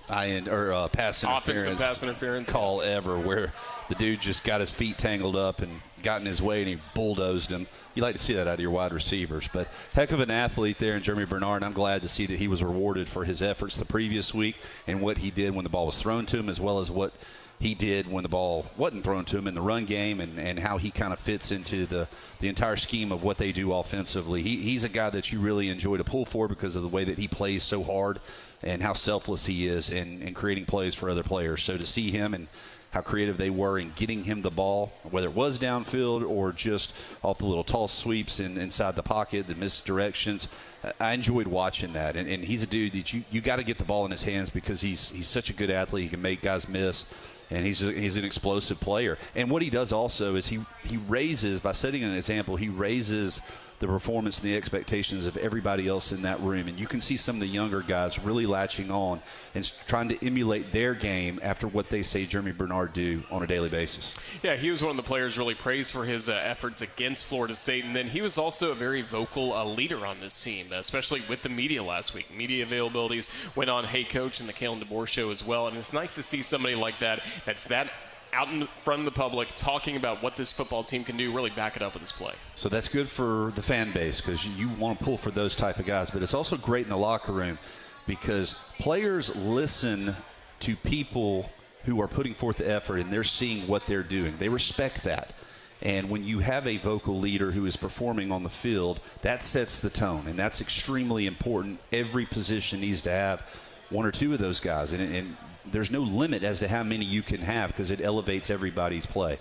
pass offensive pass interference call ever, where the dude just got his feet tangled up and got in his way and he bulldozed him. You like to see that out of your wide receivers, but heck of an athlete there in Jeremy Bernard, and I'm glad to see that he was rewarded for his efforts the previous week and what he did when the ball was thrown to him, as well as what he did when the ball wasn't thrown to him in the run game, and how he kind of fits into the entire scheme of what they do offensively. He's a guy that you really enjoy to pull for because of the way that he plays so hard and how selfless he is in creating plays for other players. So to see him and how creative they were in getting him the ball, whether it was downfield or just off the little toss sweeps inside the pocket, the misdirections, I enjoyed watching that. And he's a dude that you got to get the ball in his hands because he's such a good athlete. He can make guys miss, and he's an explosive player. And what he does also is he raises, by setting an example, he raises the performance and the expectations of everybody else in that room. And you can see some of the younger guys really latching on and trying to emulate their game after what they say Jeremy Bernard do on a daily basis. Yeah, he was one of the players really praised for his efforts against Florida State. And then he was also a very vocal leader on this team, especially with the media last week. Media availabilities went on Hey Coach and the Kalen DeBoer show as well. And it's nice to see somebody like that's out in front of the public talking about what this football team can do, really back it up with this play. So that's good for the fan base because you want to pull for those type of guys. But it's also great in the locker room because players listen to people who are putting forth the effort and they're seeing what they're doing. They respect that. And when you have a vocal leader who is performing on the field, that sets the tone, and that's extremely important. Every position needs to have one or two of those guys, and there's no limit as to how many you can have because it elevates everybody's play.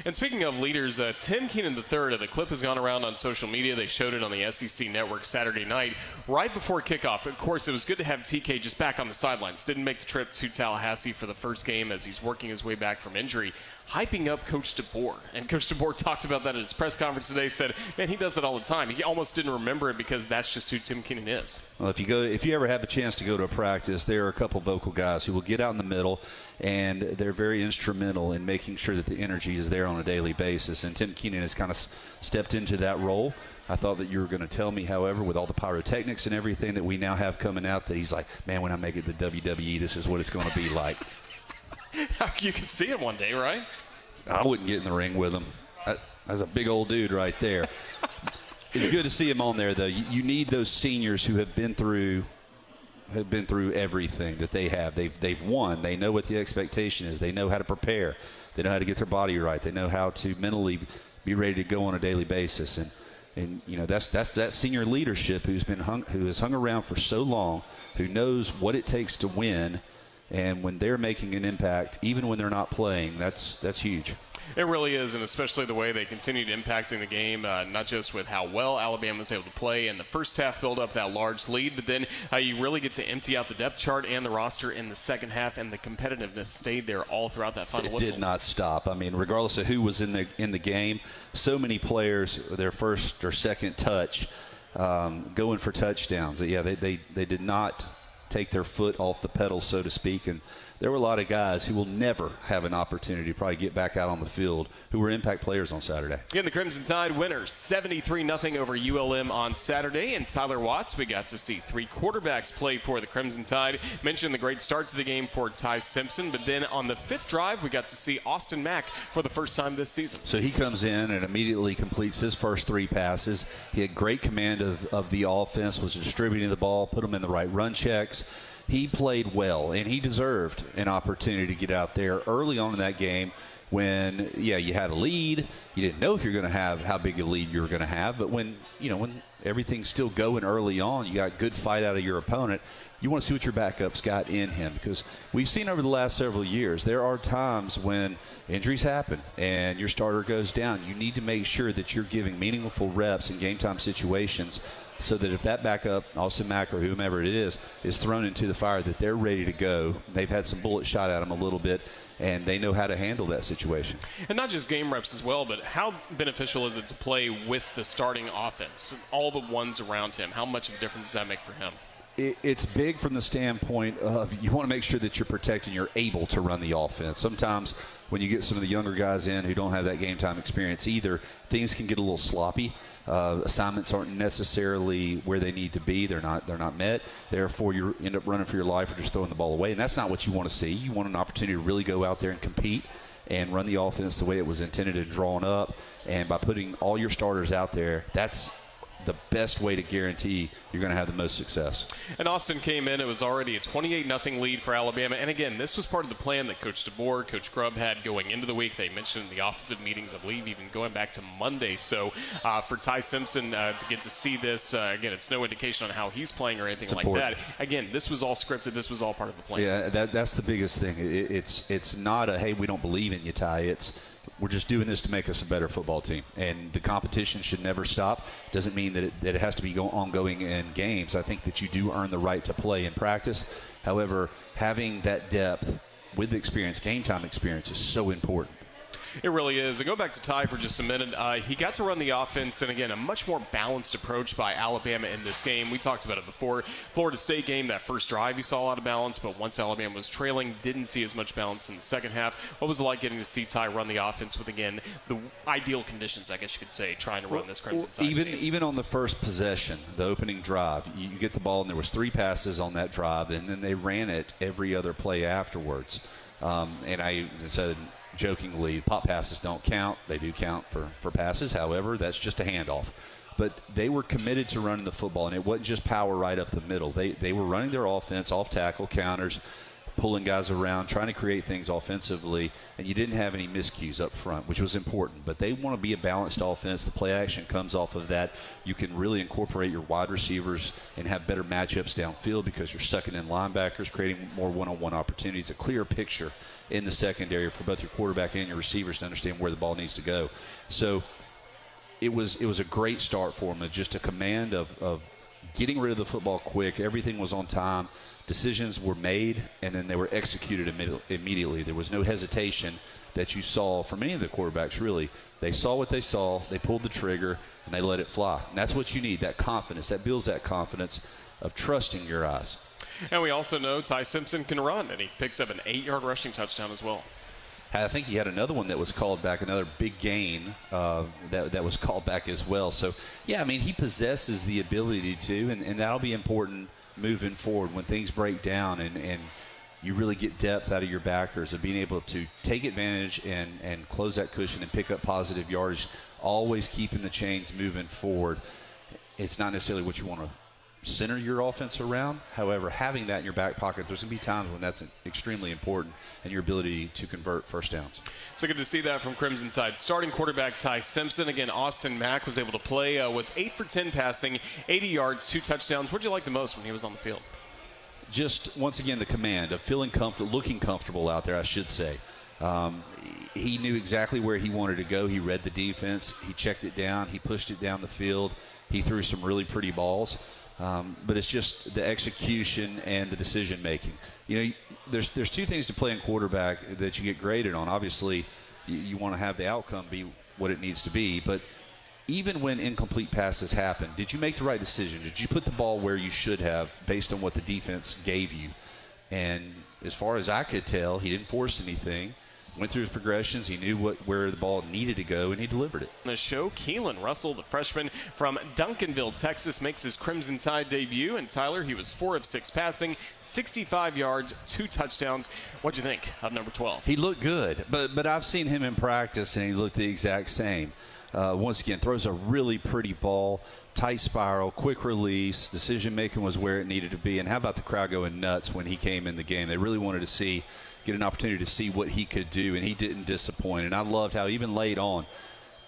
And speaking of leaders, Tim Keenan III, the clip has gone around on social media. They showed it on the SEC Network Saturday night, right before kickoff. Of course, it was good to have TK just back on the sidelines. Didn't make the trip to Tallahassee for the first game as he's working his way back from injury, hyping up Coach DeBoer. And Coach DeBoer talked about that at his press conference today, said, man, he does it all the time. He almost didn't remember it because that's just who Tim Keenan is. Well, if you ever have a chance to go to a practice, there are a couple vocal guys who will get out in the middle, and they're very instrumental in making sure that the energy is there on a daily basis. And Tim Keenan has kind of stepped into that role. I thought that you were going to tell me, however, with all the pyrotechnics and everything that we now have coming out, that he's like, man, when I make it to WWE, this is what it's going to be like. You can see him one day, right? I wouldn't get in the ring with him. That's a big old dude right there. It's good to see him on there, though. You need those seniors who have been through everything that they have. They've won. They know what the expectation is. They know how to prepare. They know how to get their body right. They know how to mentally be ready to go on a daily basis. And you know that's that senior leadership who has hung around for so long, who knows what it takes to win. And when they're making an impact, even when they're not playing, that's huge. It really is, and especially the way they continued impacting the game, not just with how well Alabama was able to play in the first half, build up that large lead, but then you really get to empty out the depth chart and the roster in the second half, and the competitiveness stayed there all throughout that final whistle. It did not stop. I mean, regardless of who was in the game, so many players, their first or second touch, going for touchdowns. Yeah, they did not take their foot off the pedal, so to speak, and there were a lot of guys who will never have an opportunity to probably get back out on the field who were impact players on Saturday. Again, the Crimson Tide winners 73-0 over ULM on Saturday. And Tyler Watts, we got to see 3 quarterbacks play for the Crimson Tide. Mentioned the great start to the game for Ty Simpson, but then on the 5th drive, we got to see Austin Mack for the first time this season. So he comes in and immediately completes his first 3 passes. He had great command of the offense, was distributing the ball, put them in the right run checks. He played well, and he deserved an opportunity to get out there early on in that game when, you had a lead. You didn't know if you're going to have how big a lead you were going to have. But when everything's still going early on, you got good fight out of your opponent, you want to see what your backup's got in him. Because we've seen over the last several years, there are times when injuries happen and your starter goes down. You need to make sure that you're giving meaningful reps in game-time situations so that if that backup, Austin Mack or whomever it is thrown into the fire, that they're ready to go. They've had some bullets shot at them a little bit, and they know how to handle that situation. And not just game reps as well, but how beneficial is it to play with the starting offense, all the ones around him? How much of a difference does that make for him? It's big from the standpoint of you want to make sure that you're protecting, you're able to run the offense. Sometimes when you get some of the younger guys in who don't have that game time experience either, things can get a little sloppy. Assignments aren't necessarily where they need to be. They're not met. Therefore, you end up running for your life or just throwing the ball away. And that's not what you want to see. You want an opportunity to really go out there and compete and run the offense the way it was intended and drawn up. And by putting all your starters out there, that's the best way to guarantee you're going to have the most success. And Austin came in. It was already a 28-0 lead for Alabama. And again, this was part of the plan that Coach DeBoer, Coach Grubb had going into the week. They mentioned in the offensive meetings, I believe, even going back to Monday. So for Ty Simpson to get to see this, again, it's no indication on how he's playing or anything like that. Again, this was all scripted. This was all part of the plan. Yeah, that's the biggest thing. It's not a, hey, we don't believe in you, Ty. It's we're just doing this to make us a better football team. And the competition should never stop. Doesn't mean that it has to be ongoing in games. I think that you do earn the right to play in practice. However, having that depth with experience, game time experience, is so important. It really is. And go back to Ty for just a minute. He got to run the offense, and again, a much more balanced approach by Alabama in this game. We talked about it before. Florida State game, that first drive, you saw a lot of balance, but once Alabama was trailing, didn't see as much balance in the second half. What was it like getting to see Ty run the offense with, again, the ideal conditions, I guess you could say, trying to run this Crimson Tide team? Even on the first possession, the opening drive, you get the ball, and there was 3 passes on that drive, and then they ran it every other play afterwards. And I said, jokingly, pop passes don't count. They do count for passes. However, that's just a handoff. But they were committed to running the football, and it wasn't just power right up the middle. They were running their offense, off tackle, counters, pulling guys around, trying to create things offensively, and you didn't have any miscues up front, which was important. But they want to be a balanced offense. The play action comes off of that. You can really incorporate your wide receivers and have better matchups downfield because you're sucking in linebackers, creating more one-on-one opportunities, a clear picture in the secondary for both your quarterback and your receivers to understand where the ball needs to go. So it was a great start for them, just a command of getting rid of the football quick. Everything was on time. Decisions were made, and then they were executed immediately. There was no hesitation that you saw from any of the quarterbacks, really. They saw what they saw, they pulled the trigger, and they let it fly. And that's what you need, that confidence. That builds that confidence of trusting your eyes. And we also know Ty Simpson can run, and he picks up an 8-yard rushing touchdown as well. I think he had another one that was called back, another big gain that was called back as well. So, yeah, I mean, he possesses the ability to, and that'll be important moving forward when things break down and you really get depth out of your backers of being able to take advantage and close that cushion and pick up positive yardage, always keeping the chains moving forward. It's not necessarily what you want to center your offense around. However, having that in your back pocket, there's going to be times when that's extremely important in your ability to convert first downs. So good to see that from Crimson Tide. Starting quarterback Ty Simpson. Again, Austin Mack was able to play, was 8 for 10 passing, 80 yards, 2 touchdowns. What did you like the most when he was on the field? Just, once again, the command of feeling comfortable, looking comfortable out there, I should say. He knew exactly where he wanted to go. He read the defense. He checked it down. He pushed it down the field. He threw some really pretty balls. But it's just the execution and the decision making. You know, there's 2 things to play in quarterback that you get graded on. Obviously, you want to have the outcome be what it needs to be. But even when incomplete passes happen, did you make the right decision? Did you put the ball where you should have based on what the defense gave you? And as far as I could tell, he didn't force anything. Went through his progressions. He knew where the ball needed to go, and he delivered it. On the show, Keelan Russell, the freshman from Duncanville, Texas, makes his Crimson Tide debut. And Tyler, he was 4 of 6 passing, 65 yards, 2 touchdowns. What'd you think of number 12? He looked good, but I've seen him in practice, and he looked the exact same. Once again, throws a really pretty ball. tight spiral, quick release, decision making was where it needed to be. And how about the crowd going nuts when he came in the game? They really wanted to get an opportunity to see what he could do, and he didn't disappoint. And I loved how even late on,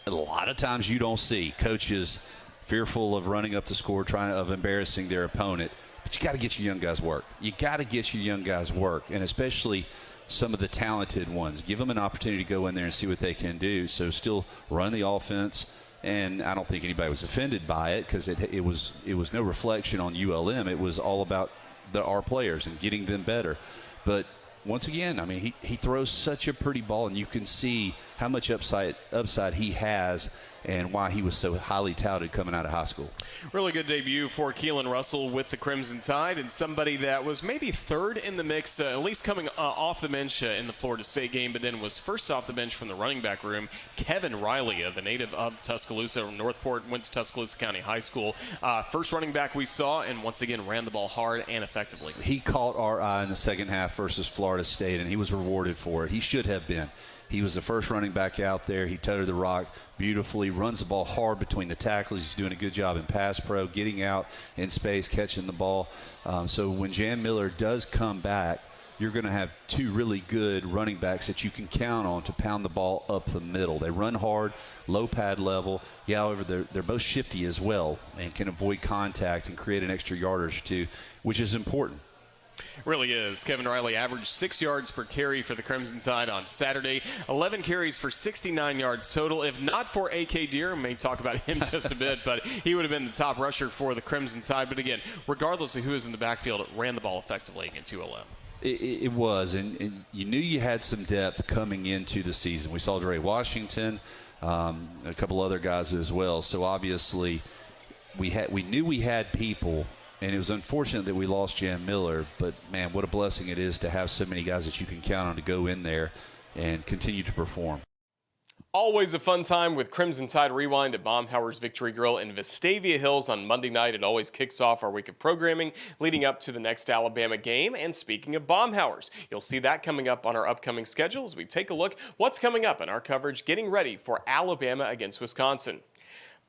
a lot of times you don't see coaches fearful of running up the score, of embarrassing their opponent. But you got to get your young guys work. You got to get your young guys work, and especially some of the talented ones. Give them an opportunity to go in there and see what they can do. So still run the offense, and I don't think anybody was offended by it because it was no reflection on ULM. It was all about our players and getting them better. But once again, I mean, he throws such a pretty ball, and you can see how much upside he has and why he was so highly touted coming out of high school. Really good debut for Keelan Russell with the Crimson Tide, and somebody that was maybe third in the mix, at least coming off the bench in the Florida State game, but then was first off the bench from the running back room. Kevin Riley, the native of Tuscaloosa, Northport, went to Tuscaloosa County High School. First running back we saw, and once again ran the ball hard and effectively. He caught our eye in the second half versus Florida State, and he was rewarded for it. He should have been. He was the first running back out there. He toted the rock beautifully, runs the ball hard between the tackles. He's doing a good job in pass pro, getting out in space, catching the ball. So when Jan Miller does come back, you're going to have two really good running backs that you can count on to pound the ball up the middle. They run hard, low pad level. Yeah, however, they're both shifty as well and can avoid contact and create an extra yardage or two, which is important. Really is. Kevin Riley averaged 6 yards per carry for the Crimson Tide on Saturday. 11 carries for 69 yards total. If not for A.K. Deere, we may talk about him just a bit, but he would have been the top rusher for the Crimson Tide. But again, regardless of who was in the backfield, it ran the ball effectively against ULM. It was, and you knew you had some depth coming into the season. We saw Dre Washington, a couple other guys as well. So obviously we knew we had people. And it was unfortunate that we lost Jan Miller, but, man, what a blessing it is to have so many guys that you can count on to go in there and continue to perform. Always a fun time with Crimson Tide Rewind at Baumhower's Victory Grill in Vestavia Hills on Monday night. It always kicks off our week of programming leading up to the next Alabama game. And speaking of Baumhower's, you'll see that coming up on our upcoming schedule as we take a look what's coming up in our coverage getting ready for Alabama against Wisconsin.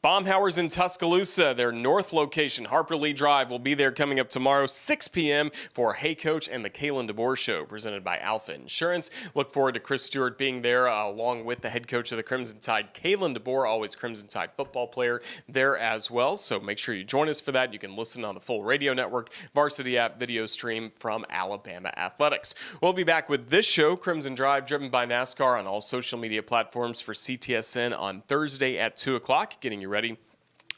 Baumhower's in Tuscaloosa, their north location, Harper Lee Drive, will be there coming up tomorrow, 6 p.m. for Hey Coach and the Kalen DeBoer Show, presented by Alpha Insurance. Look forward to Chris Stewart being there, along with the head coach of the Crimson Tide, Kalen DeBoer, always Crimson Tide football player, there as well. So make sure you join us for that. You can listen on the full radio network, Varsity app, video stream from Alabama Athletics. We'll be back with this show, Crimson Drive, driven by NASCAR, on all social media platforms for CTSN on Thursday at 2 o'clock, getting you ready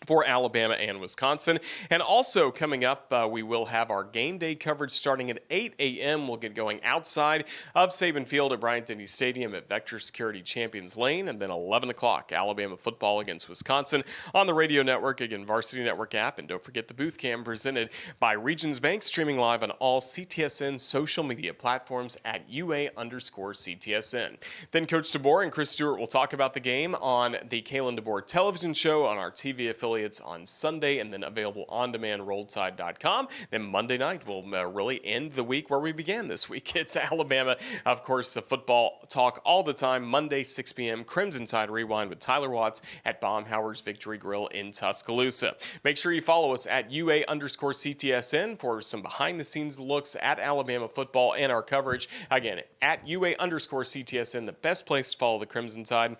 for Alabama and Wisconsin. And also coming up, we will have our game day coverage starting at 8 a.m. We'll get going outside of Saban Field at Bryant-Denny Stadium at Vector Security Champions Lane. And then 11 o'clock, Alabama football against Wisconsin on the radio network, again, Varsity Network app. And don't forget the booth cam presented by Regions Bank, streaming live on all CTSN social media platforms at UA_CTSN. Then Coach DeBoer and Chris Stewart will talk about the game on the Kalen DeBoer television show on our TV affiliate on Sunday, and then available on demand, rolltide.com. Then Monday night will really end the week where we began this week. It's Alabama, of course, football talk all the time. Monday, 6 p.m., Crimson Tide Rewind with Tyler Watts at Baumhower's Victory Grill in Tuscaloosa. Make sure you follow us at UA_CTSN for some behind-the-scenes looks at Alabama football and our coverage. Again, at UA_CTSN, the best place to follow the Crimson Tide.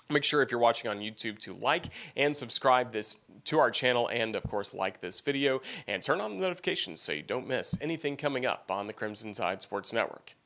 Make sure if you're watching on YouTube to like and subscribe to our channel, and of course like this video and turn on the notifications so you don't miss anything coming up on the Crimson Tide Sports Network.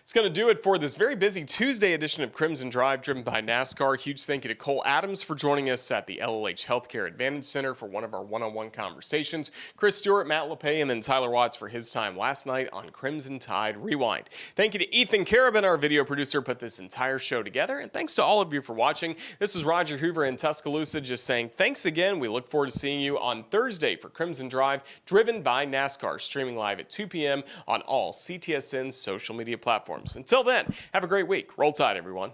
It's going to do it for this very busy Tuesday edition of Crimson Drive, driven by NASCAR. Huge thank you to Cole Adams for joining us at the LLH Healthcare Advantage Center for one of our one-on-one conversations. Chris Stewart, Matt Lepay, and then Tyler Watts for his time last night on Crimson Tide Rewind. Thank you to Ethan Carabin, our video producer, put this entire show together. And thanks to all of you for watching. This is Roger Hoover in Tuscaloosa just saying thanks again. We look forward to seeing you on Thursday for Crimson Drive, driven by NASCAR, streaming live at 2 p.m. on all CTSN social media platforms. Until then, have a great week. Roll Tide, everyone.